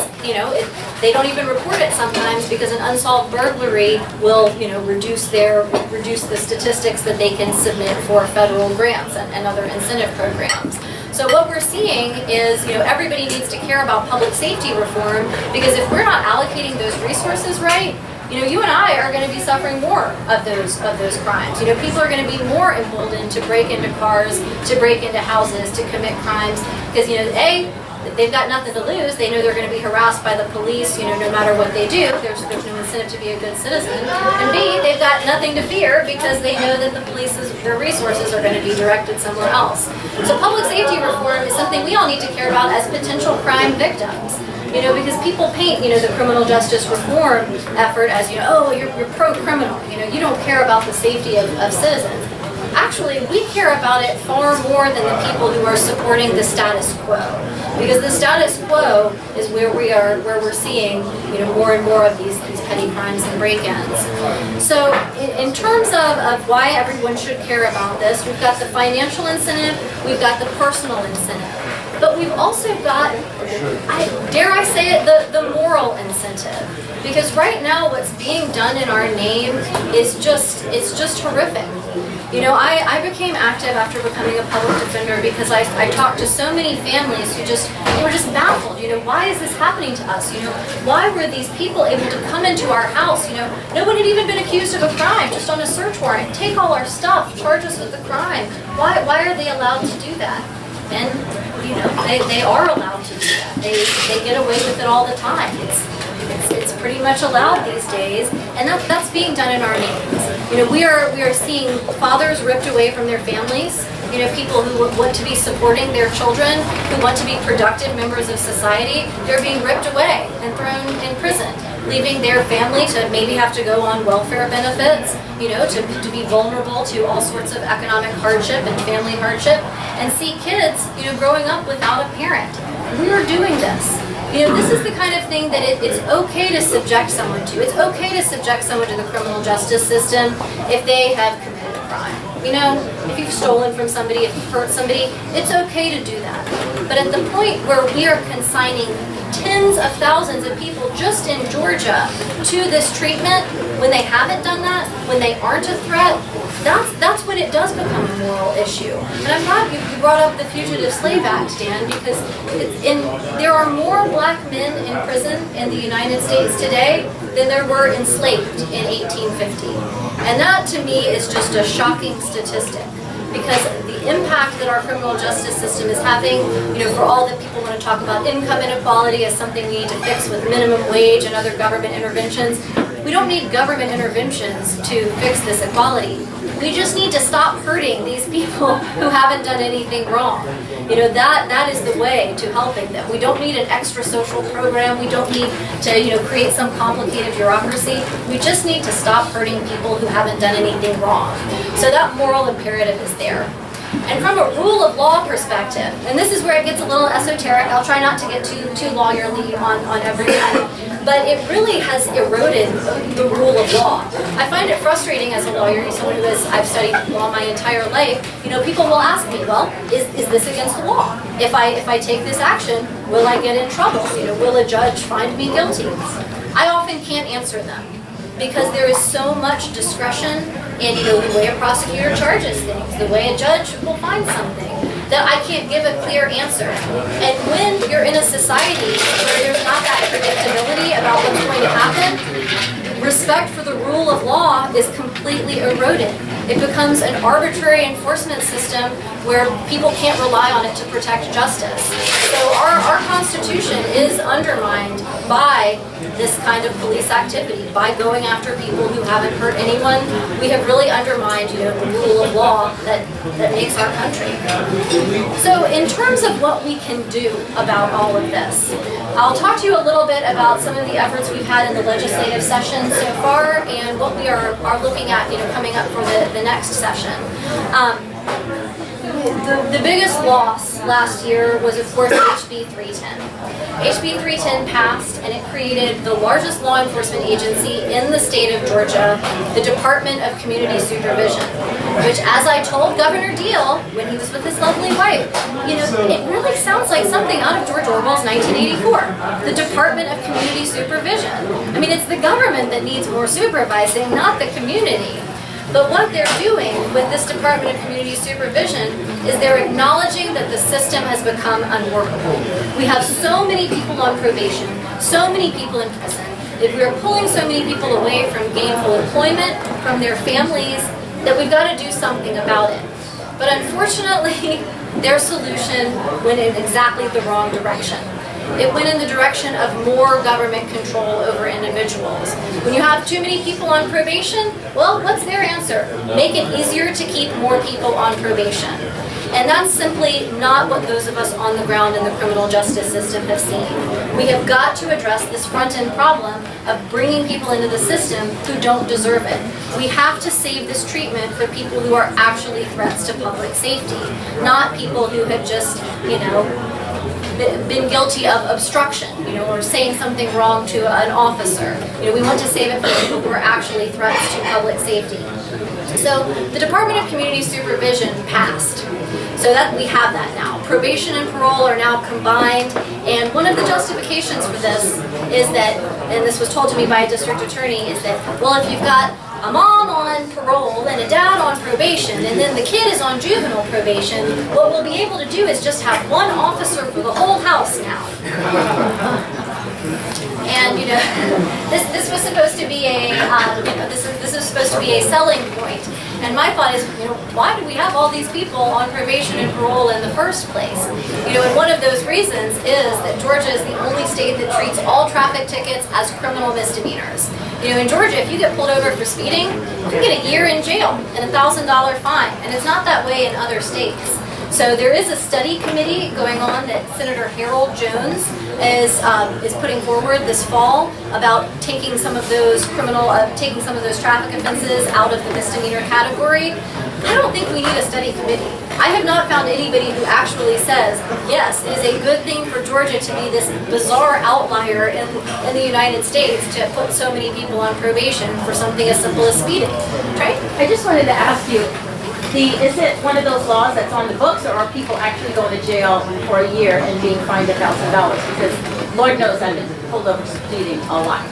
they don't even report it sometimes because an unsolved burglary will, reduce the statistics that they can submit for federal grants and other incentive programs. So what we're seeing is, everybody needs to care about public safety reform because if we're not allocating those resources right, you and I are going to be suffering more of those crimes. People are going to be more emboldened to break into cars, to break into houses, to commit crimes because, A, they've got nothing to lose. They know they're going to be harassed by the police, no matter what they do. There's no incentive to be a good citizen. And B, they've got nothing to fear because they know that the their resources are going to be directed somewhere else. So public safety reform is something we all need to care about as potential crime victims. Because people paint, the criminal justice reform effort as, oh, you're pro-criminal. You don't care about the safety of citizens. Actually, we care about it far more than the people who are supporting the status quo. Because the status quo is where we're seeing, more and more of these petty crimes and break-ins. So in terms of why everyone should care about this, we've got the financial incentive, we've got the personal incentive. But we've also got, dare I say it, the moral incentive. Because right now what's being done in our name is just horrific. I became active after becoming a public defender because I talked to so many families who were just baffled. Why is this happening to us? Why were these people able to come into our house? No one had even been accused of a crime, just on a search warrant. Take all our stuff, charge us with the crime. Why are they allowed to do that? And they are allowed to do that. They get away with it all the time. It's pretty much allowed these days, and that's being done in our names. We are seeing fathers ripped away from their families. People who want to be supporting their children, who want to be productive members of society, they're being ripped away and thrown in prison, leaving their family to maybe have to go on welfare benefits, to be vulnerable to all sorts of economic hardship and family hardship, and see kids, growing up without a parent. We are doing this. This is the kind of thing that it's okay to subject someone to. It's okay to subject someone to the criminal justice system if they have committed a crime. If you've stolen from somebody, if you've hurt somebody, it's okay to do that. But at the point where we are consigning tens of thousands of people just in Georgia to this treatment, when they haven't done that, when they aren't a threat, that's when it does become a moral issue. And I'm glad you brought up the Fugitive Slave Act, Dan, because there are more black men in prison in the United States today than there were enslaved in 1850. And that to me is just a shocking statistic, because the impact that our criminal justice system is having, for all that people want to talk about income inequality as something we need to fix with minimum wage and other government interventions, we don't need government interventions to fix this equality. We just need to stop hurting these people who haven't done anything wrong. That is the way to helping them. We don't need an extra social program. We don't need to, create some complicated bureaucracy. We just need to stop hurting people who haven't done anything wrong. So that moral imperative is there. And from a rule of law perspective, and this is where it gets a little esoteric, I'll try not to get too lawyerly on everything, but it really has eroded the rule of law. I find it frustrating as a lawyer, someone I've studied law my entire life, people will ask me, well, is this against the law? If I take this action, will I get in trouble? Will a judge find me guilty? I often can't answer them, because there is so much discretion in the way a prosecutor charges things, the way a judge will find something, that I can't give a clear answer. And when you're in a society where there's not that predictability about what's going to happen, respect for the rule of law is completely eroded. It becomes an arbitrary enforcement system where people can't rely on it to protect justice. So our Constitution is undermined by this kind of police activity, by going after people who haven't hurt anyone. We have really undermined, the rule of law that makes our country. So in terms of what we can do about all of this, I'll talk to you a little bit about some of the efforts we've had in the legislative session so far and what we are looking at, coming up for the next session. The biggest loss last year was, of course, HB 310. HB 310 passed, and it created the largest law enforcement agency in the state of Georgia, the Department of Community Supervision, which, as I told Governor Deal when he was with his lovely wife, it really sounds like something out of George Orwell's 1984, the Department of Community Supervision. I mean, it's the government that needs more supervising, not the community. But what they're doing with this Department of Community Supervision is they're acknowledging that the system has become unworkable. We have so many people on probation, so many people in prison. If we are pulling so many people away from gainful employment, from their families, that we've got to do something about it. But unfortunately, their solution went in exactly the wrong direction. It went in the direction of more government control over individuals. When you have too many people on probation, well, what's their answer? Make it easier to keep more people on probation. And that's simply not what those of us on the ground in the criminal justice system have seen. We have got to address this front-end problem of bringing people into the system who don't deserve it. We have to save this treatment for people who are actually threats to public safety, not people who have just, been guilty of obstruction, or saying something wrong to an officer. We want to save it for people who are actually threats to public safety. So the Department of Community Supervision passed. So that we have that now. Probation and parole are now combined, and one of the justifications for this is that, and this was told to me by a district attorney, is that, well, if you've got a mom on parole and a dad on probation, and then the kid is on juvenile probation, what we'll be able to do is just have one officer for the whole house now. And this was supposed to be a this is supposed to be a selling point. And my thought is, why do we have all these people on probation and parole in the first place? And one of those reasons is that Georgia is the only state that treats all traffic tickets as criminal misdemeanors. In Georgia, if you get pulled over for speeding, you can get a year in jail and a $1,000 fine, and it's not that way in other states. So there is a study committee going on that Senator Harold Jones is putting forward this fall about taking some of those traffic offenses out of the misdemeanor category. I don't think we need a study committee. I have not found anybody who actually says, yes, it is a good thing for Georgia to be this bizarre outlier in the United States to put so many people on probation for something as simple as speeding. Right? I just wanted to ask you, is it one of those laws that's on the books, or are people actually going to jail for a year and being fined $1,000? Because Lord knows I've been pulled over speeding a lot.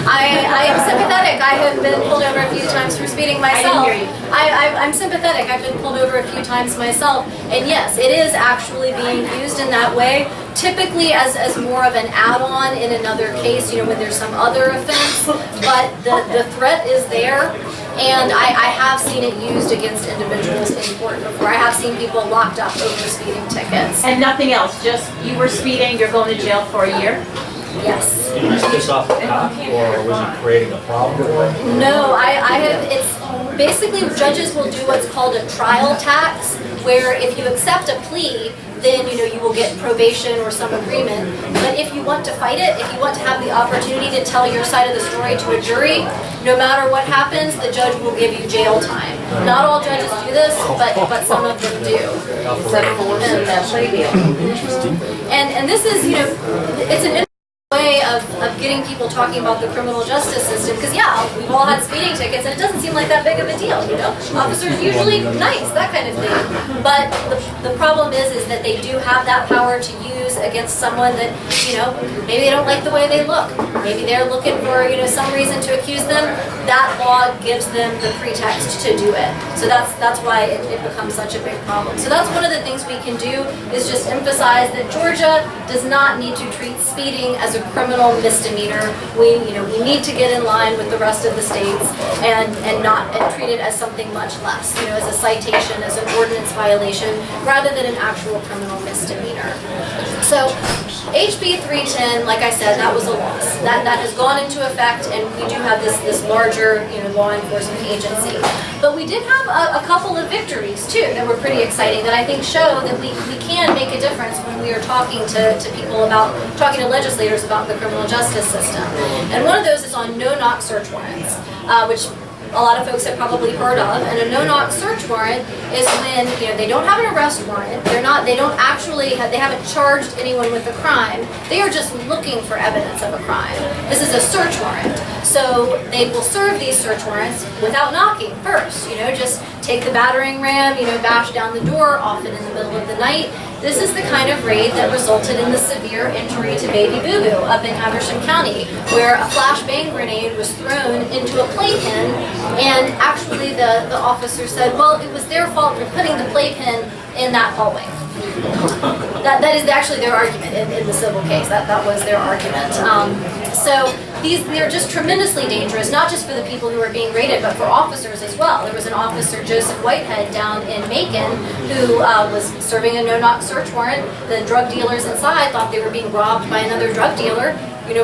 I am sympathetic. I have been pulled over a few times for speeding myself. I didn't hear you. I'm sympathetic. I've been pulled over a few times myself. And yes, it is actually being used in that way, typically as more of an add-on in another case, when there's some other offense. But the threat is there. And I have seen it used against individuals in court before. I have seen people locked up over speeding tickets. And nothing else, just you were speeding, you're going to jail for a year? Yes. Did you just piss off the cop, or was he creating a problem for you? No, I have, it's basically judges will do what's called a trial tax, where if you accept a plea, then you will get probation or some agreement. But if you want to fight it, if you want to have the opportunity to tell your side of the story to a jury, no matter what happens, the judge will give you jail time. Not all judges do this, but some of them do. Except for that plea deal. And this is, it's an way of getting people talking about the criminal justice system, because we've all had speeding tickets and it doesn't seem like that big of a deal, officers usually nice, that kind of thing, but the problem is that they do have that power to use against someone that maybe they don't like the way they look, maybe they're looking for some reason to accuse them. That law gives them the pretext to do it, so that's why it becomes such a big problem. So that's one of the things we can do, is just emphasize that Georgia does not need to treat speeding as a criminal misdemeanor. We need to get in line with the rest of the states and treat it as something much less, as a citation, as an ordinance violation, rather than an actual criminal misdemeanor. So HB 310, like I said, that was a loss. That has gone into effect, and we do have this larger law enforcement agency. But we did have a couple of victories too that were pretty exciting, that I think show that we can make a difference when we are talking to people talking to legislators about the criminal justice system. And one of those is on no-knock search warrants, which a lot of folks have probably heard of. And a no-knock search warrant is when they don't have an arrest warrant. They haven't charged anyone with a crime. They are just looking for evidence of a crime. This is a search warrant. So they will serve these search warrants without knocking first. Just take the battering ram, bash down the door, often in the middle of the night. This is the kind of raid that resulted in the severe injury to baby Boo Boo up in Habersham County, where a flashbang grenade was thrown into a playpen, and actually the officer said, well, it was their fault for putting the playpen in that hallway. That is actually their argument in the civil case. That was their argument. So they're just tremendously dangerous, not just for the people who are being raided, but for officers as well. There was an officer, Joseph Whitehead, down in Macon, who was serving a no-knock search warrant. The drug dealers inside thought they were being robbed by another drug dealer,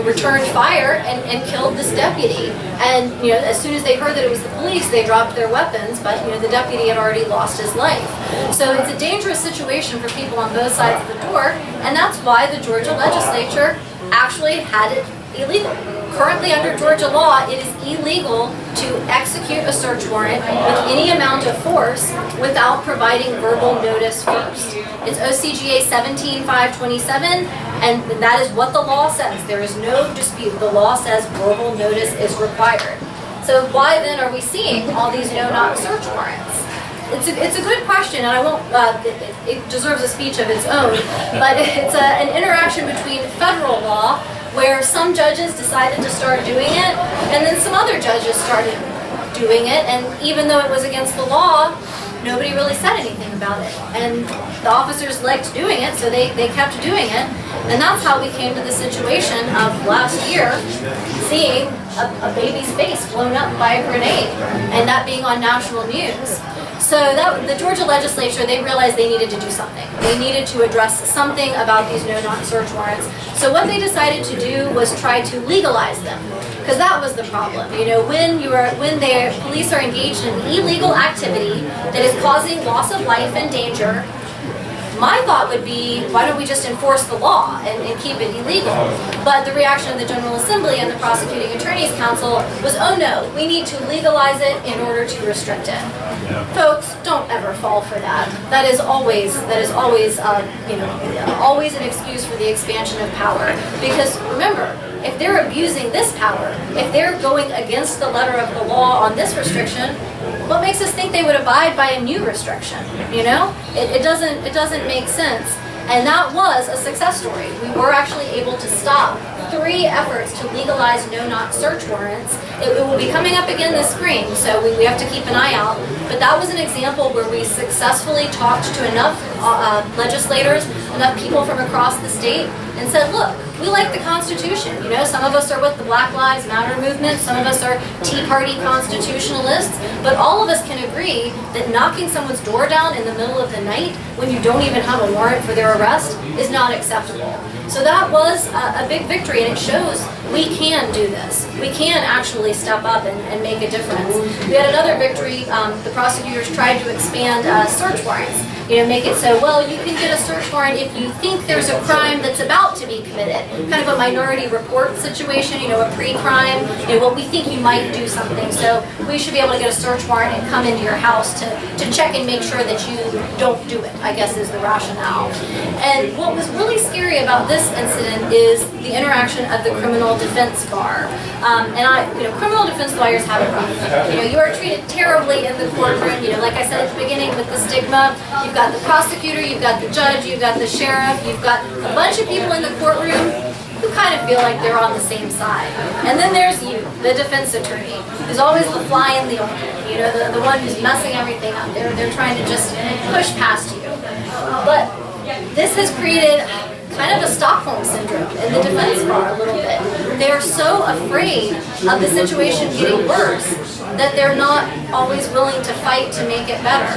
returned fire and killed this deputy. And as soon as they heard that it was the police, they dropped their weapons, but the deputy had already lost his life. So it's a dangerous situation for people on both sides of the door, and that's why the Georgia legislature actually had it illegal. Currently under Georgia law, it is illegal to execute a search warrant with any amount of force without providing verbal notice first. It's OCGA 17527, and that is what the law says. There is no dispute. The law says verbal notice is required. So why then are we seeing all these no-knock search warrants? It's a good question, and I won't. It deserves a speech of its own. But it's an interaction between federal law, where some judges decided to start doing it, and then some other judges started doing it. And even though it was against the law, nobody really said anything about it. And the officers liked doing it, so they kept doing it. And that's how we came to the situation of last year seeing a baby's face blown up by a grenade, and that being on national news. So the Georgia legislature, they realized they needed to do something. They needed to address something about these no-knock search warrants. So what they decided to do was try to legalize them, because that was the problem. When the police are engaged in illegal activity that is causing loss of life and danger, my thought would be, why don't we just enforce the law and keep it illegal? But the reaction of the General Assembly and the Prosecuting Attorney's Council was, oh no, we need to legalize it in order to restrict it. Yeah. Folks, don't ever fall for that. That is always always an excuse for the expansion of power. Because remember, if they're abusing this power, if they're going against the letter of the law on this restriction, what makes us think they would abide by a new restriction? You know, it doesn't make sense. And that was a success story. We were actually able to stop 3 efforts to legalize no-knock search warrants. It will be coming up again this spring, so we have to keep an eye out. But that was an example where we successfully talked to enough legislators, enough people from across the state, and said, look, we like the Constitution. You know, some of us are with the Black Lives Matter movement, some of us are Tea Party constitutionalists, but all of us can agree that knocking someone's door down in the middle of the night when you don't even have a warrant for their arrest is not acceptable. So that was a big victory, and it shows we can do this. We can actually step up and make a difference. We had another victory. The prosecutors tried to expand search warrants. You know, make it so, well, you can get a search warrant if you think there's a crime that's about to be committed. Kind of a minority report situation, you know, a pre-crime, you know, well, we think you might do something, so we should be able to get a search warrant and come into your house to check and make sure that you don't do it, I guess is the rationale. And what was really scary about this incident is the interaction of the criminal defense bar. Criminal defense lawyers have it rough. You know, you are treated terribly in the courtroom. You know, like I said at the beginning with the stigma, you've got the prosecutor, you've got the judge, you've got the sheriff, you've got a bunch of people in the courtroom who kind of feel like they're on the same side. And then there's you, the defense attorney, who's always the fly in the ointment, you know, the one who's messing everything up. They're trying to just push past you. But this has created kind of a Stockholm syndrome in the defense bar a little bit. They're so afraid of the situation getting worse that they're not always willing to fight to make it better.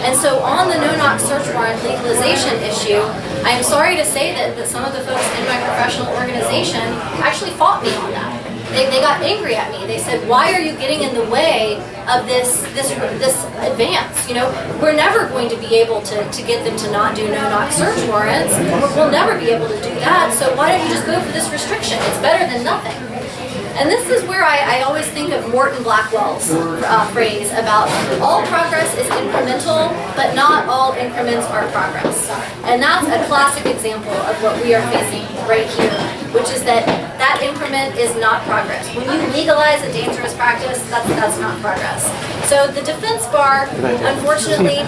And so on the no-knock search warrant legalization issue, I am sorry to say that some of the folks in my professional organization actually fought me on that. They got angry at me. They said, why are you getting in the way of this advance? You know, we're never going to be able to get them to not do no-knock search warrants. We'll never be able to do that, so why don't you just go for this restriction? It's better than nothing. And this is where I always think of Morton Blackwell's phrase about all progress is incremental, but not all increments are progress. And that's a classic example of what we are facing right here, which is that increment is not progress. When you legalize a dangerous practice, that's not progress. So the defense bar, unfortunately,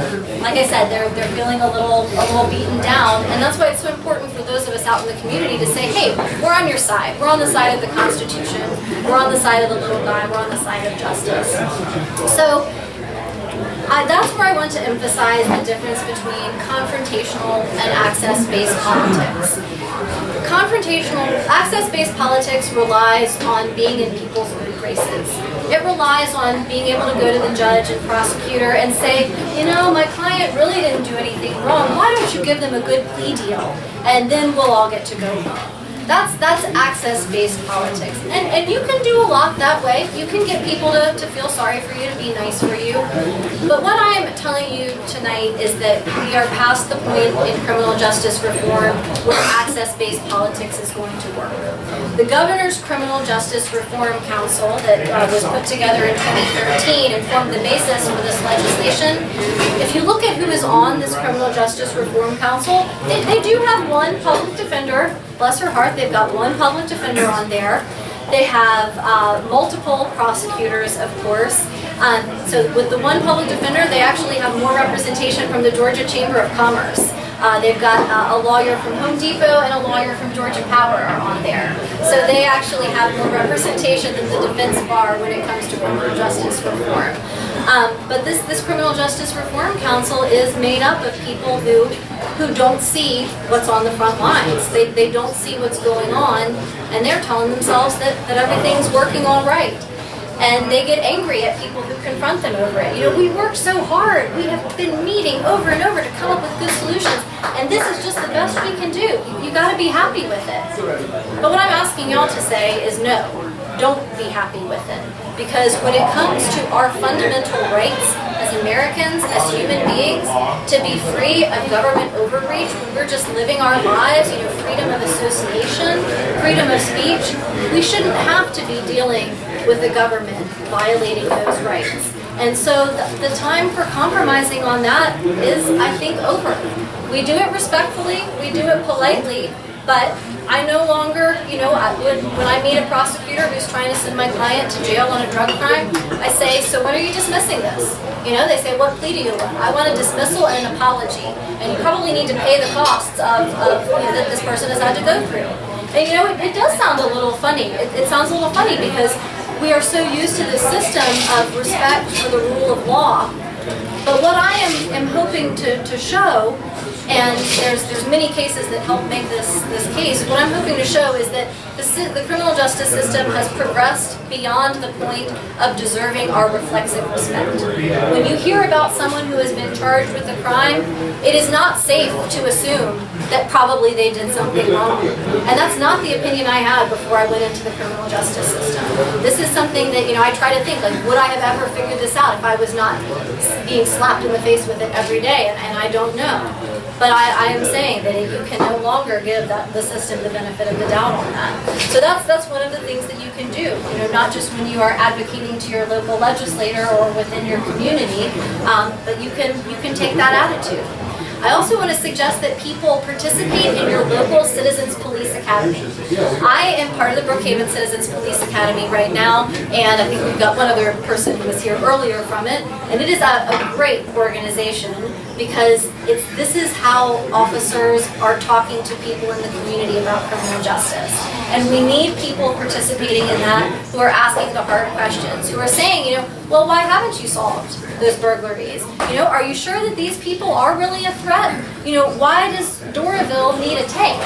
like I said, they're feeling a little beaten down, and that's why it's so important for those of us out in the community to say, hey, we're on your side. We're on the side of the Constitution. We're on the side of the little guy. We're on the side of justice. So that's where I want to emphasize the difference between confrontational and access-based politics. Access-based politics relies on being in people's good graces. It relies on being able to go to the judge and prosecutor and say, you know, my client really didn't do anything wrong. Why don't you give them a good plea deal? And then we'll all get to go home. That's access-based politics. And you can do a lot that way. You can get people to feel sorry for you, to be nice for you. But what I'm telling you tonight is that we are past the point in criminal justice reform where access-based politics is going to work. The Governor's Criminal Justice Reform Council that was put together in 2013 and formed the basis for this legislation, if you look at who is on this Criminal Justice Reform Council, they do have one public defender. Bless her heart, they've got one public defender on there. They have multiple prosecutors, of course. So with the one public defender, they actually have more representation from the Georgia Chamber of Commerce. They've got a lawyer from Home Depot and a lawyer from Georgia Power are on there. So they actually have more representation than the defense bar when it comes to criminal justice reform. But this Criminal Justice Reform Council is made up of people who don't see what's on the front lines. They don't see what's going on, and they're telling themselves that everything's working all right. And they get angry at people who confront them over it. You know, we worked so hard. We have been meeting over and over to come up with good solutions, and this is just the best we can do. You got to be happy with it. But what I'm asking y'all to say is no, don't be happy with it. Because when it comes to our fundamental rights as Americans, as human beings, to be free of government overreach, when we're just living our lives, you know, freedom of association, freedom of speech, we shouldn't have to be dealing with the government violating those rights. And so the time for compromising on that is, I think, over. We do it respectfully, we do it politely, But I no longer, when I meet a prosecutor who's trying to send my client to jail on a drug crime, I say, so when are you dismissing this? They say, what plea do you want? I want a dismissal and an apology. And you probably need to pay the costs of that this person has had to go through. And it does sound a little funny. It sounds a little funny because we are so used to this system of respect for the rule of law. But what I am hoping to show, and there's many cases that help make this case, what I'm hoping to show is that the criminal justice system has progressed beyond the point of deserving our reflexive respect. When you hear about someone who has been charged with a crime, it is not safe to assume that probably they did something wrong. And that's not the opinion I had before I went into the criminal justice system. This is something that, I try to think, like, would I have ever figured this out if I was not being slapped in the face with it every day? And I don't know. But I am saying that you can no longer give the system the benefit of the doubt on that. So that's one of the things that you can do, not just when you are advocating to your local legislator or within your community, but you can take that attitude. I also want to suggest that people participate in your local Citizens Police Academy. I am part of the Brookhaven Citizens Police Academy right now, and I think we've got one other person who was here earlier from it, and it is a great organization because this is how officers are talking to people in the community about criminal justice. And we need people participating in that who are asking the hard questions, who are saying, well, why haven't you solved those burglaries? Are you sure that these people are really a threat? Why does Doraville need a tank?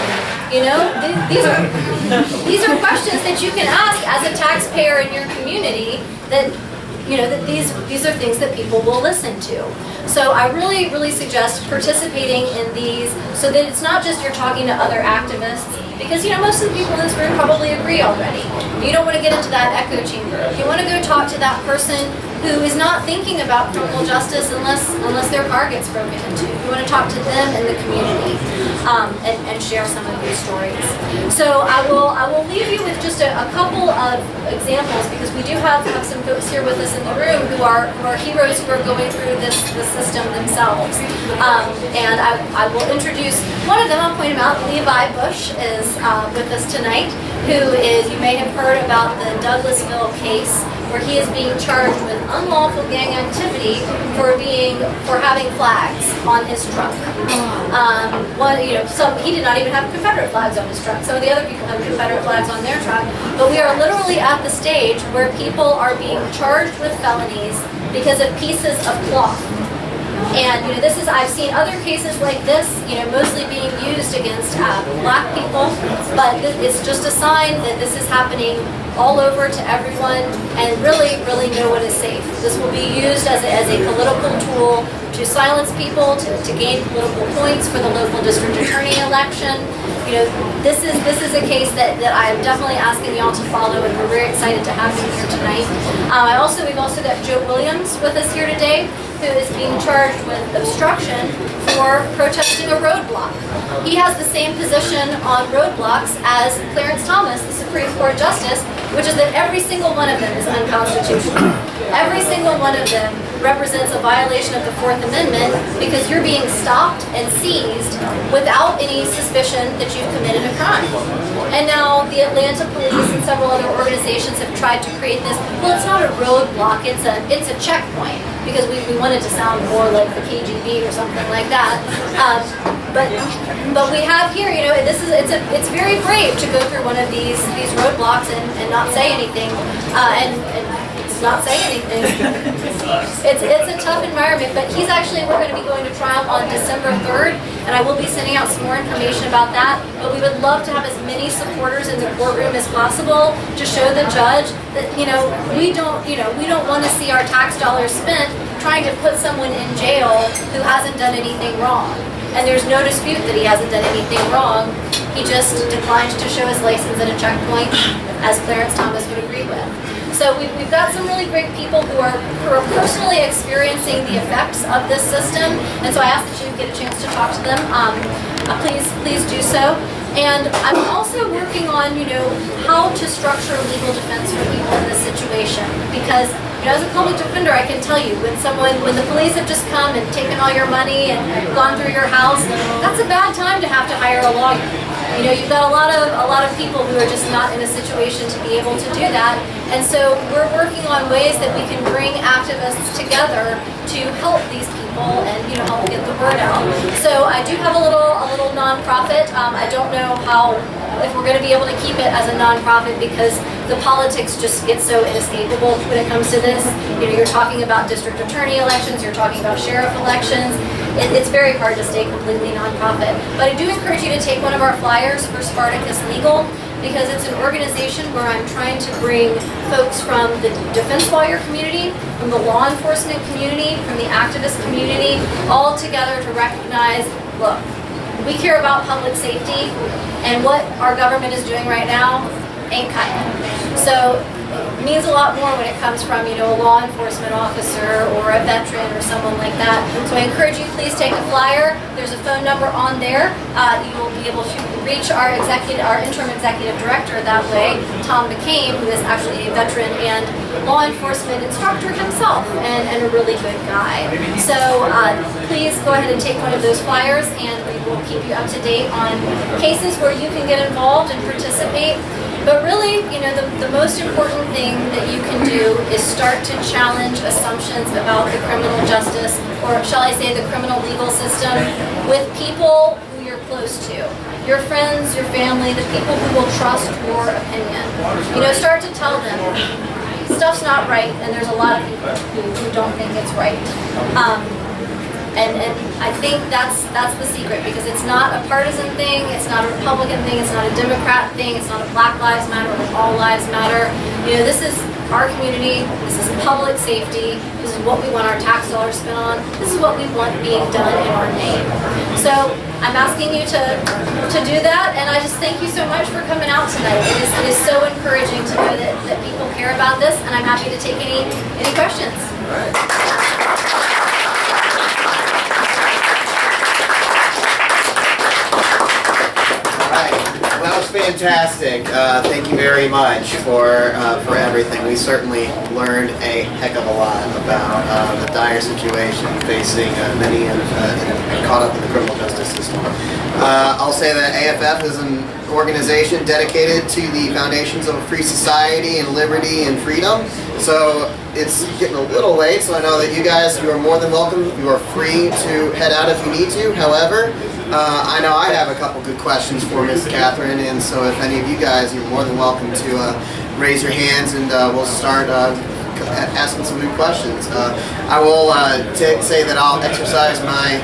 These are questions that you can ask as a taxpayer in your community that these are things that people will listen to. So I really, really suggest participating in these so that it's not just you're talking to other activists, because most of the people in this room probably agree already. You don't want to get into that echo chamber. You want to go talk to that person who is not thinking about criminal justice unless their car gets broken into. You want to talk to them in the community and share some of these stories. So I will leave you with just a couple of examples, because we do have some folks here with us in the room who are heroes who are going through this system themselves. And I will introduce one of them. I'll point him out. Levi Bush is with us tonight, who is, you may have heard about the Douglasville case, where he is being charged with unlawful gang activity for having flags on his truck. He did not even have Confederate flags on his truck. Some of the other people have Confederate flags on their truck. But we are literally at the stage where people are being charged with felonies because of pieces of cloth. And I've seen other cases like this, mostly being used against black people, but it's just a sign that this is happening all over to everyone, and really, really no one is safe. This will be used as a political tool to silence people, to gain political points for the local district attorney election. This is a case that I'm definitely asking y'all to follow, and we're very excited to have him here tonight. We've also got Joe Williams with us here today, who is being charged with obstruction for protesting a roadblock. He has the same position on roadblocks as Clarence Thomas, the Supreme Court Justice, which is that every single one of them is unconstitutional. Every single one of them represents a violation of the Fourth Amendment because you're being stopped and seized without any suspicion that you've committed a crime. And now the Atlanta police and several other organizations have tried to create this, well, it's not a roadblock, it's a checkpoint, because we wanted to sound more like the KGB or something like that. But we have here, it's very brave to go through one of these roadblocks and not say anything, and not say anything. It's a tough environment, but we're going to be going to trial on December 3rd, and I will be sending out some more information about that. But we would love to have as many supporters in the courtroom as possible to show the judge that we don't want to see our tax dollars spent trying to put someone in jail who hasn't done anything wrong. And there's no dispute that he hasn't done anything wrong. He just declined to show his license at a checkpoint, as Clarence Thomas would agree with. So we've got some really great people who are personally experiencing the effects of this system, and so I ask that you get a chance to talk to them. Please do so. And I'm also working on, how to structure legal defense for people in this situation, because as a public defender, I can tell you, when the police have just come and taken all your money and gone through your house, that's a bad time to have to hire a lawyer. You know, you've got a lot of people who are just not in a situation to be able to do that. And so we're working on ways that we can bring activists together to help these people and, you know, help get the word out. So I do have a little nonprofit. I don't know if we're going to be able to keep it as a nonprofit because the politics just get so inescapable when it comes to this. You know, you're talking about district attorney elections, you're talking about sheriff elections. It's very hard to stay completely nonprofit. But I do encourage you to take one of our flyers for Spartacus Legal, because it's an organization where I'm trying to bring folks from the defense lawyer community, from the law enforcement community, from the activist community, all together to recognize, look, we care about public safety, and what our government is doing right now ain't cutting it. So it means a lot more when it comes from, you know, a law enforcement officer or a veteran or someone like that. So I encourage you, please take a flyer. There's a phone number on there. You will be able to reach our interim executive director that way, Tom McCain, who is actually a veteran and law enforcement instructor himself and a really good guy. So please go ahead and take one of those flyers, and we will keep you up to date on cases where you can get involved and participate. But really, you know, the most important thing that you can do is start to challenge assumptions about the criminal justice, or shall I say the criminal legal system, with people who you're close to. Your friends, your family, the people who will trust your opinion. You know, start to tell them, stuff's not right, and there's a lot of people who don't think it's right. And I think that's the secret, because it's not a partisan thing, it's not a Republican thing, it's not a Democrat thing, it's not a Black Lives Matter or All Lives Matter. You know, this is our community, this is public safety, this is what we want our tax dollars spent on, this is what we want being done in our name. So I'm asking you to do that, and I just thank you so much for coming out tonight. It is so encouraging to know that people care about this, and I'm happy to take any questions. All right. Well, that was fantastic. Thank you very much for everything. We certainly learned a heck of a lot about the dire situation facing many caught up in the criminal justice system. I'll say that AFF is an organization dedicated to the foundations of a free society and liberty and freedom. So it's getting a little late, so I know that you guys, you are more than welcome. You are free to head out if you need to. However, I know I have a couple good questions for Ms. Catherine, and so if any of you guys, you're more than welcome to raise your hands, and we'll start asking some good questions. I will say that I'll exercise my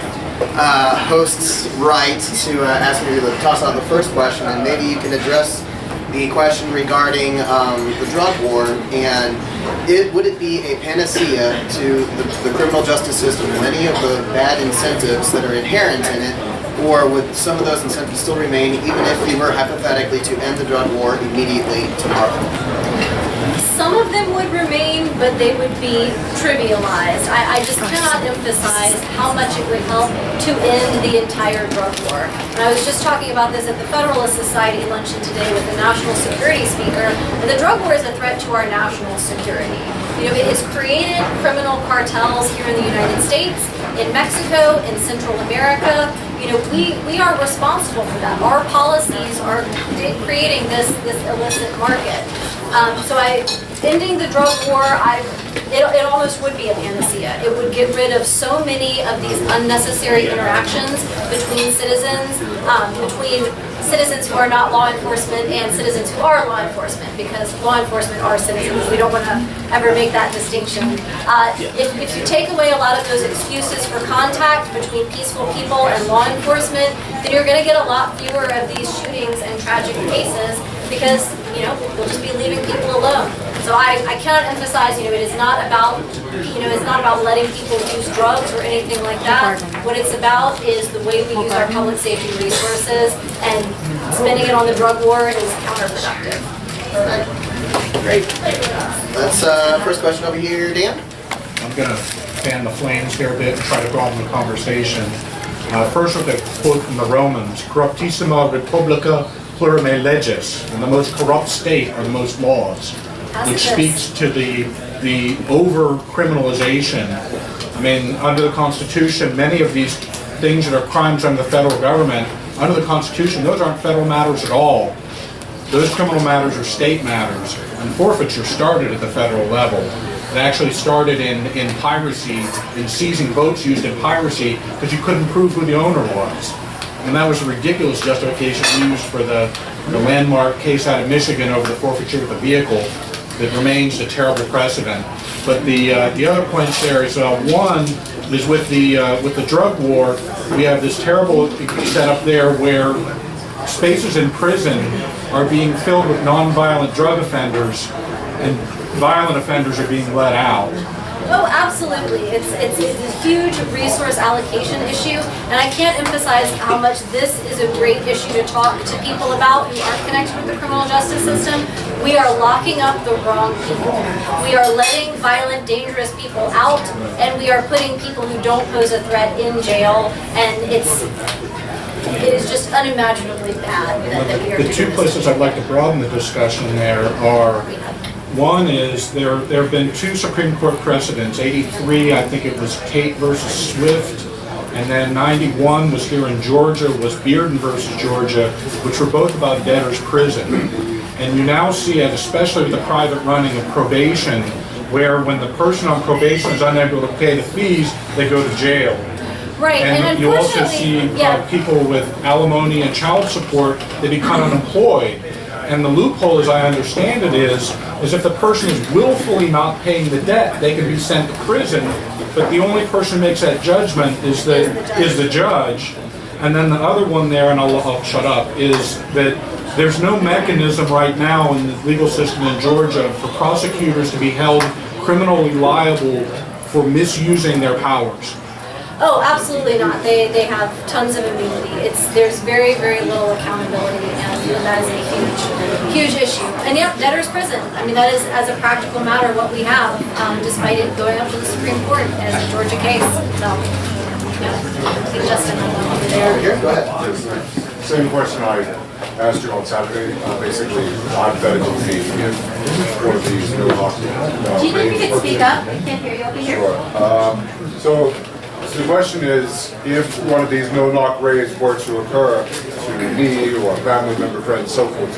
host's right to ask you to toss out the first question, and maybe you can address the question regarding the drug war, and would it be a panacea to the criminal justice system and any of the bad incentives that are inherent in it, or would some of those incentives still remain even if we were hypothetically to end the drug war immediately tomorrow? Some of them would remain, but they would be trivialized. I just cannot emphasize how much it would help to end the entire drug war. And I was just talking about this at the Federalist Society luncheon today with the national security speaker. And the drug war is a threat to our national security. You know, it has created criminal cartels here in the United States, in Mexico, in Central America. You know, we are responsible for that. Our policies are creating this illicit market. So ending the drug war, it almost would be a panacea. It would get rid of so many of these unnecessary interactions between citizens who are not law enforcement and citizens who are law enforcement, because law enforcement are citizens. We don't want to ever make that distinction. If you take away a lot of those excuses for contact between peaceful people and law enforcement, then you're going to get a lot fewer of these shootings and tragic cases, because, you know, we'll just be leaving people alone. So I cannot emphasize, you know, it is not about, you know, it's not about letting people use drugs or anything like that. What it's about is the way we use our public safety resources, and spending it on the drug war is counterproductive. Great. Let's first question over here, Dan. I'm going to fan the flames here a bit and try to broaden the conversation. First with a quote from the Romans, corruptissima republica plurime leges, and the most corrupt state are the most laws, which speaks to the over-criminalization. I mean, under the Constitution, many of these things that are crimes under the federal government under the Constitution, those aren't federal matters at all. Those criminal matters are state matters, and forfeiture started at the federal level. It actually started in piracy, in seizing boats used in piracy, because you couldn't prove who the owner was. And that was a ridiculous justification used for the landmark case out of Michigan over the forfeiture of the vehicle that remains a terrible precedent. But the other points there is one is with the drug war, we have this terrible setup there where spaces in prison are being filled with nonviolent drug offenders, and violent offenders are being let out. Oh, absolutely. It's a huge resource allocation issue, and I can't emphasize how much this is a great issue to talk to people about who aren't connected with the criminal justice system. We are locking up the wrong people. We are letting violent, dangerous people out, and we are putting people who don't pose a threat in jail, and it is just unimaginably bad that we are doing The two this. places I'd like to broaden the discussion there are, one is there have been two Supreme Court precedents. 83, I think it was Tate versus Swift, and then 91 was here in Georgia, was Bearden versus Georgia, which were both about debtors' prison. And you now see it, especially with the private running of probation, where when the person on probation is unable to pay the fees, they go to jail. Right, And you also see unfortunately, people with alimony and child support, they become unemployed. And the loophole, as I understand it, is if the person is willfully not paying the debt, they can be sent to prison, but the only person who makes that judgment is the judge. And then the other one there, and I'll shut up, is that there's no mechanism right now in the legal system in Georgia for prosecutors to be held criminally liable for misusing their powers. oh, absolutely not. They have tons of immunity. There's very, very little accountability, and that is a huge issue. And yeah, debtor's prison. I mean, that is, as a practical matter, what we have, despite it going up to the Supreme Court as a Georgia case. So, yeah, I think Justin over there. Here, go ahead. Same question I asked you on Saturday, basically hypothetically, if one of these Do you think you could speak up? I can't hear you over here. Sure. So the question is, if one of these no-knock raids were to occur to me or a family member, friend, so forth,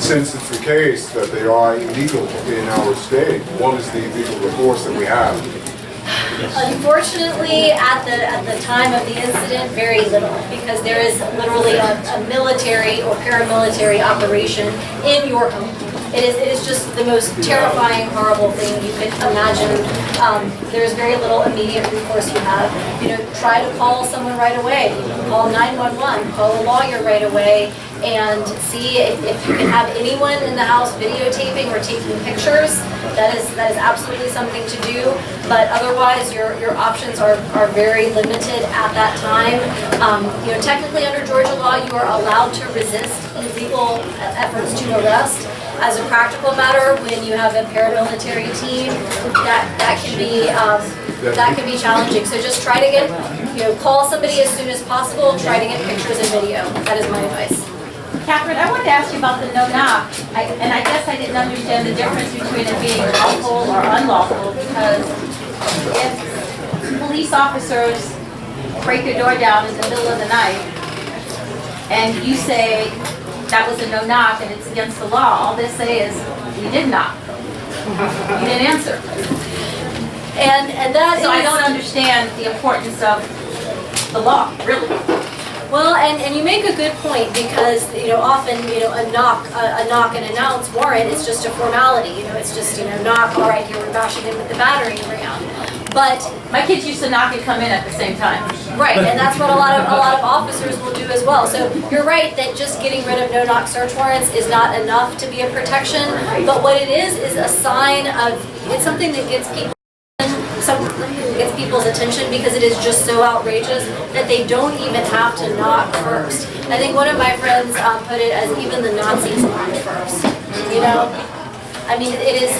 since it's the case that they are illegal in our state, what is the legal recourse that we have? Unfortunately, at the time of the incident, very little, because there is literally a military or paramilitary operation in your home. It is just the most terrifying, horrible thing you could imagine. There's very little immediate recourse you have. You know, try to call someone right away. Call 911. Call a lawyer right away, and see if you can have anyone in the house videotaping or taking pictures. That is absolutely something to do. But otherwise, your options are very limited at that time. You know, technically under Georgia law, you are allowed to resist illegal efforts to arrest. As a practical matter, when you have a paramilitary team, that can be challenging. So just try to get, call somebody as soon as possible. Try to get pictures and video. That is my advice. Catherine, I wanted to ask you about the no-knock, and I guess I didn't understand the difference between it being lawful or unlawful, because if police officers break your door down in the middle of the night, and you say that was a no-knock and it's against the law, all they say is, you did knock. You didn't answer. And that So I don't understand the importance of the law, really. Well, and you make a good point, because often a knock and announce warrant is just a formality. It's just knock. All right, here we're bashing in with the battering ram. But my kids used to knock and come in at the same time. Right, and that's what a lot of officers will do as well. So you're right that just getting rid of no-knock search warrants is not enough to be a protection. But what it is a sign of, it's something that gets people's attention, because it is just so outrageous that they don't even have to knock first. I think one of my friends put it as even the Nazis knocked first. I mean, it is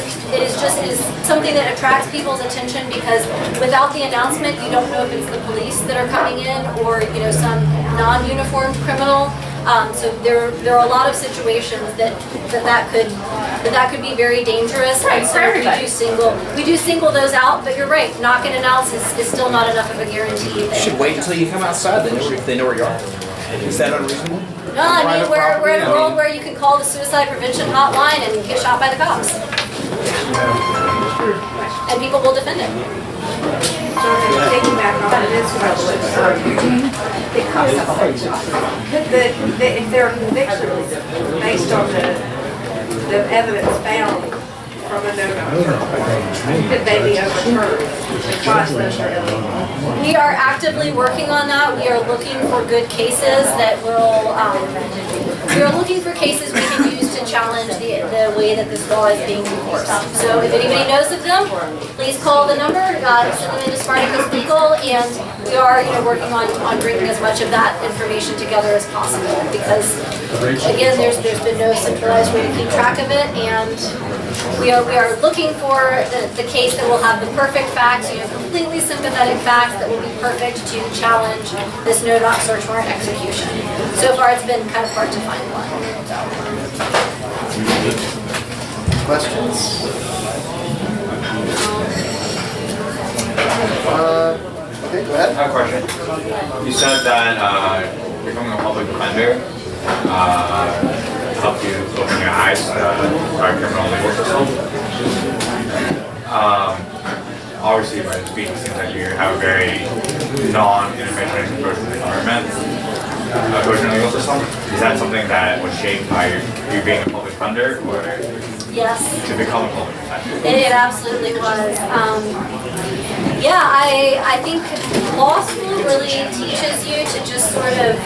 something that attracts people's attention, because without the announcement, you don't know if it's the police that are coming in or some non-uniformed criminal. So there are a lot of situations that could be very dangerous. Right, And for so everybody. we do single those out, but you're right, knock-in analysis is still not enough of a guarantee. You should wait until you come outside, if they know where you are. Is that unreasonable? No, I mean, Private we're in a property, I world mean- where you can call the suicide prevention hotline and get shot by the cops. And people will defend it. Taking back on this resolution, because if there are convictions based on the evidence found from a no-no, could they be overturned because those are illegal? We are actively working on that. We are looking for good cases that will, we are looking for cases we can use to challenge the way that this law is being enforced. So if anybody knows of them, please call the number, send them into Spartacus Legal, and we are, working on bringing as much of that information together as possible, because again, there's been no centralized way to keep track of it, and we are looking for the case that will have the perfect facts, completely sympathetic facts that will be perfect to challenge this no-knock search warrant execution. So far, it's been kind of hard to find one. Questions? Okay, go ahead. I have a question. You said that becoming a public defender helped you open your eyes to our criminal legal system. Obviously, by speaking, it seems like you have a very non-interventionist approach to the government, approach to the legal system. Is that something that was shaped by you being a public defender, or Yes. to become a public defender? It absolutely was. Yeah, I think law school really teaches you to just sort of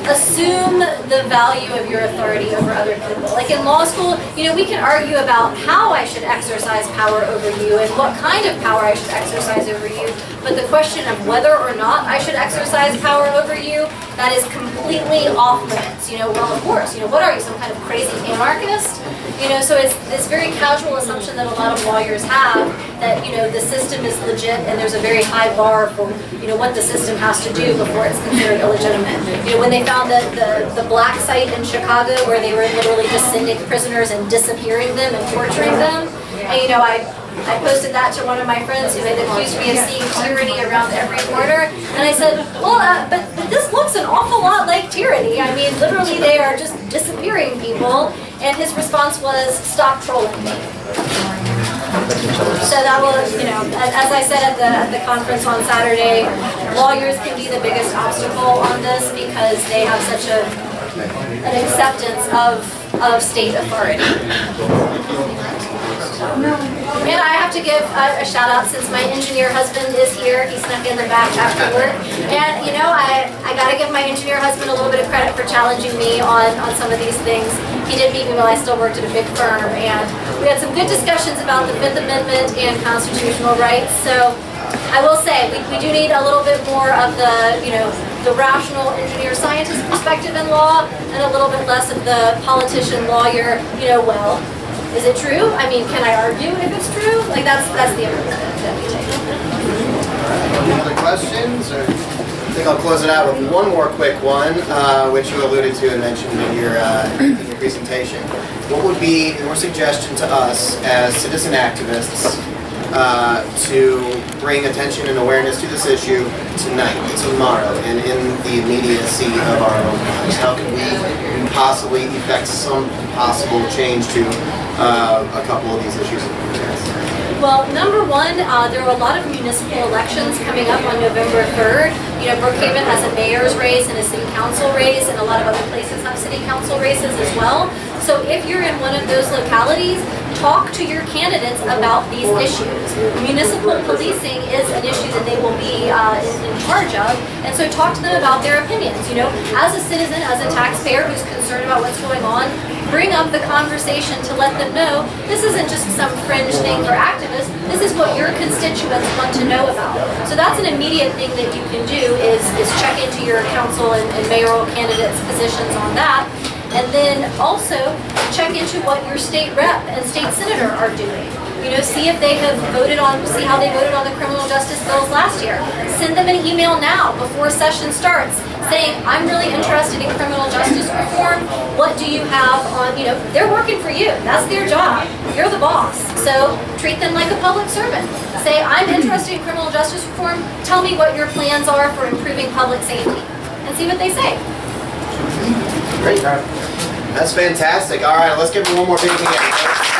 assume the value of your authority over other people. Like in law school, we can argue about how I should exercise power over you and what kind of power I should exercise over you, but the question of whether or not I should exercise power over you, that is completely off limits. Well, of course, what are you, some kind of crazy anarchist? So it's this very casual assumption that a lot of lawyers have that, the system is legit and there's a very high bar for, what the system has to do before it's considered illegitimate. When they found that the black site in Chicago where they were literally just sending prisoners and disappearing them and torturing them, and, I posted that to one of my friends who had accused me of seeing tyranny around every corner, and I said, well, but this looks an awful lot like tyranny. I mean, literally they are just disappearing people, and his response was, stop trolling me. So that was, as I said at the conference on Saturday, lawyers can be the biggest obstacle on this because they have such an acceptance of state authority. And I have to give a shout out since my engineer husband is here. He snuck in the back after work. And I gotta give my engineer husband a little bit of credit for challenging me on some of these things. He did meet me while I still worked at a big firm, and we had some good discussions about the Fifth Amendment and constitutional rights. So I will say we do need a little bit more of the rational engineer scientist perspective in law, and a little bit less of the politician lawyer, well, is it true? I mean, can I argue if it's true? Like that's the approach that we take. Any other questions? Or I think I'll close it out with one more quick one, which you alluded to and mentioned in your presentation. What would be your suggestion to us as citizen activists to bring attention and awareness to this issue tonight, tomorrow, and in the immediacy of our own lives? How can we possibly effect some possible change to a couple of these issues? Well, number one, there are a lot of municipal elections coming up on November 3rd. Brookhaven has a mayor's race and a city council race, and a lot of other places have city council races as well. So if you're in one of those localities, talk to your candidates about these issues. Municipal policing is an issue that they will be in charge of, and so talk to them about their opinions. As a citizen, as a taxpayer who's concerned about what's going on, bring up the conversation to let them know this isn't just some fringe thing for activists, this is what your constituents want to know about. So that's an immediate thing that you can do is check into your council and mayoral candidates' positions on that. And then also check into what your state rep and state senator are doing. See if they have voted on, see how they voted on the criminal justice bills last year. Send them an email now before session starts saying, I'm really interested in criminal justice reform. What do you have on, they're working for you. That's their job. You're the boss. So treat them like a public servant. Say, I'm interested in criminal justice reform. Tell me what your plans are for improving public safety. And see what they say. Great. That's fantastic. All right, let's give them one more big hand.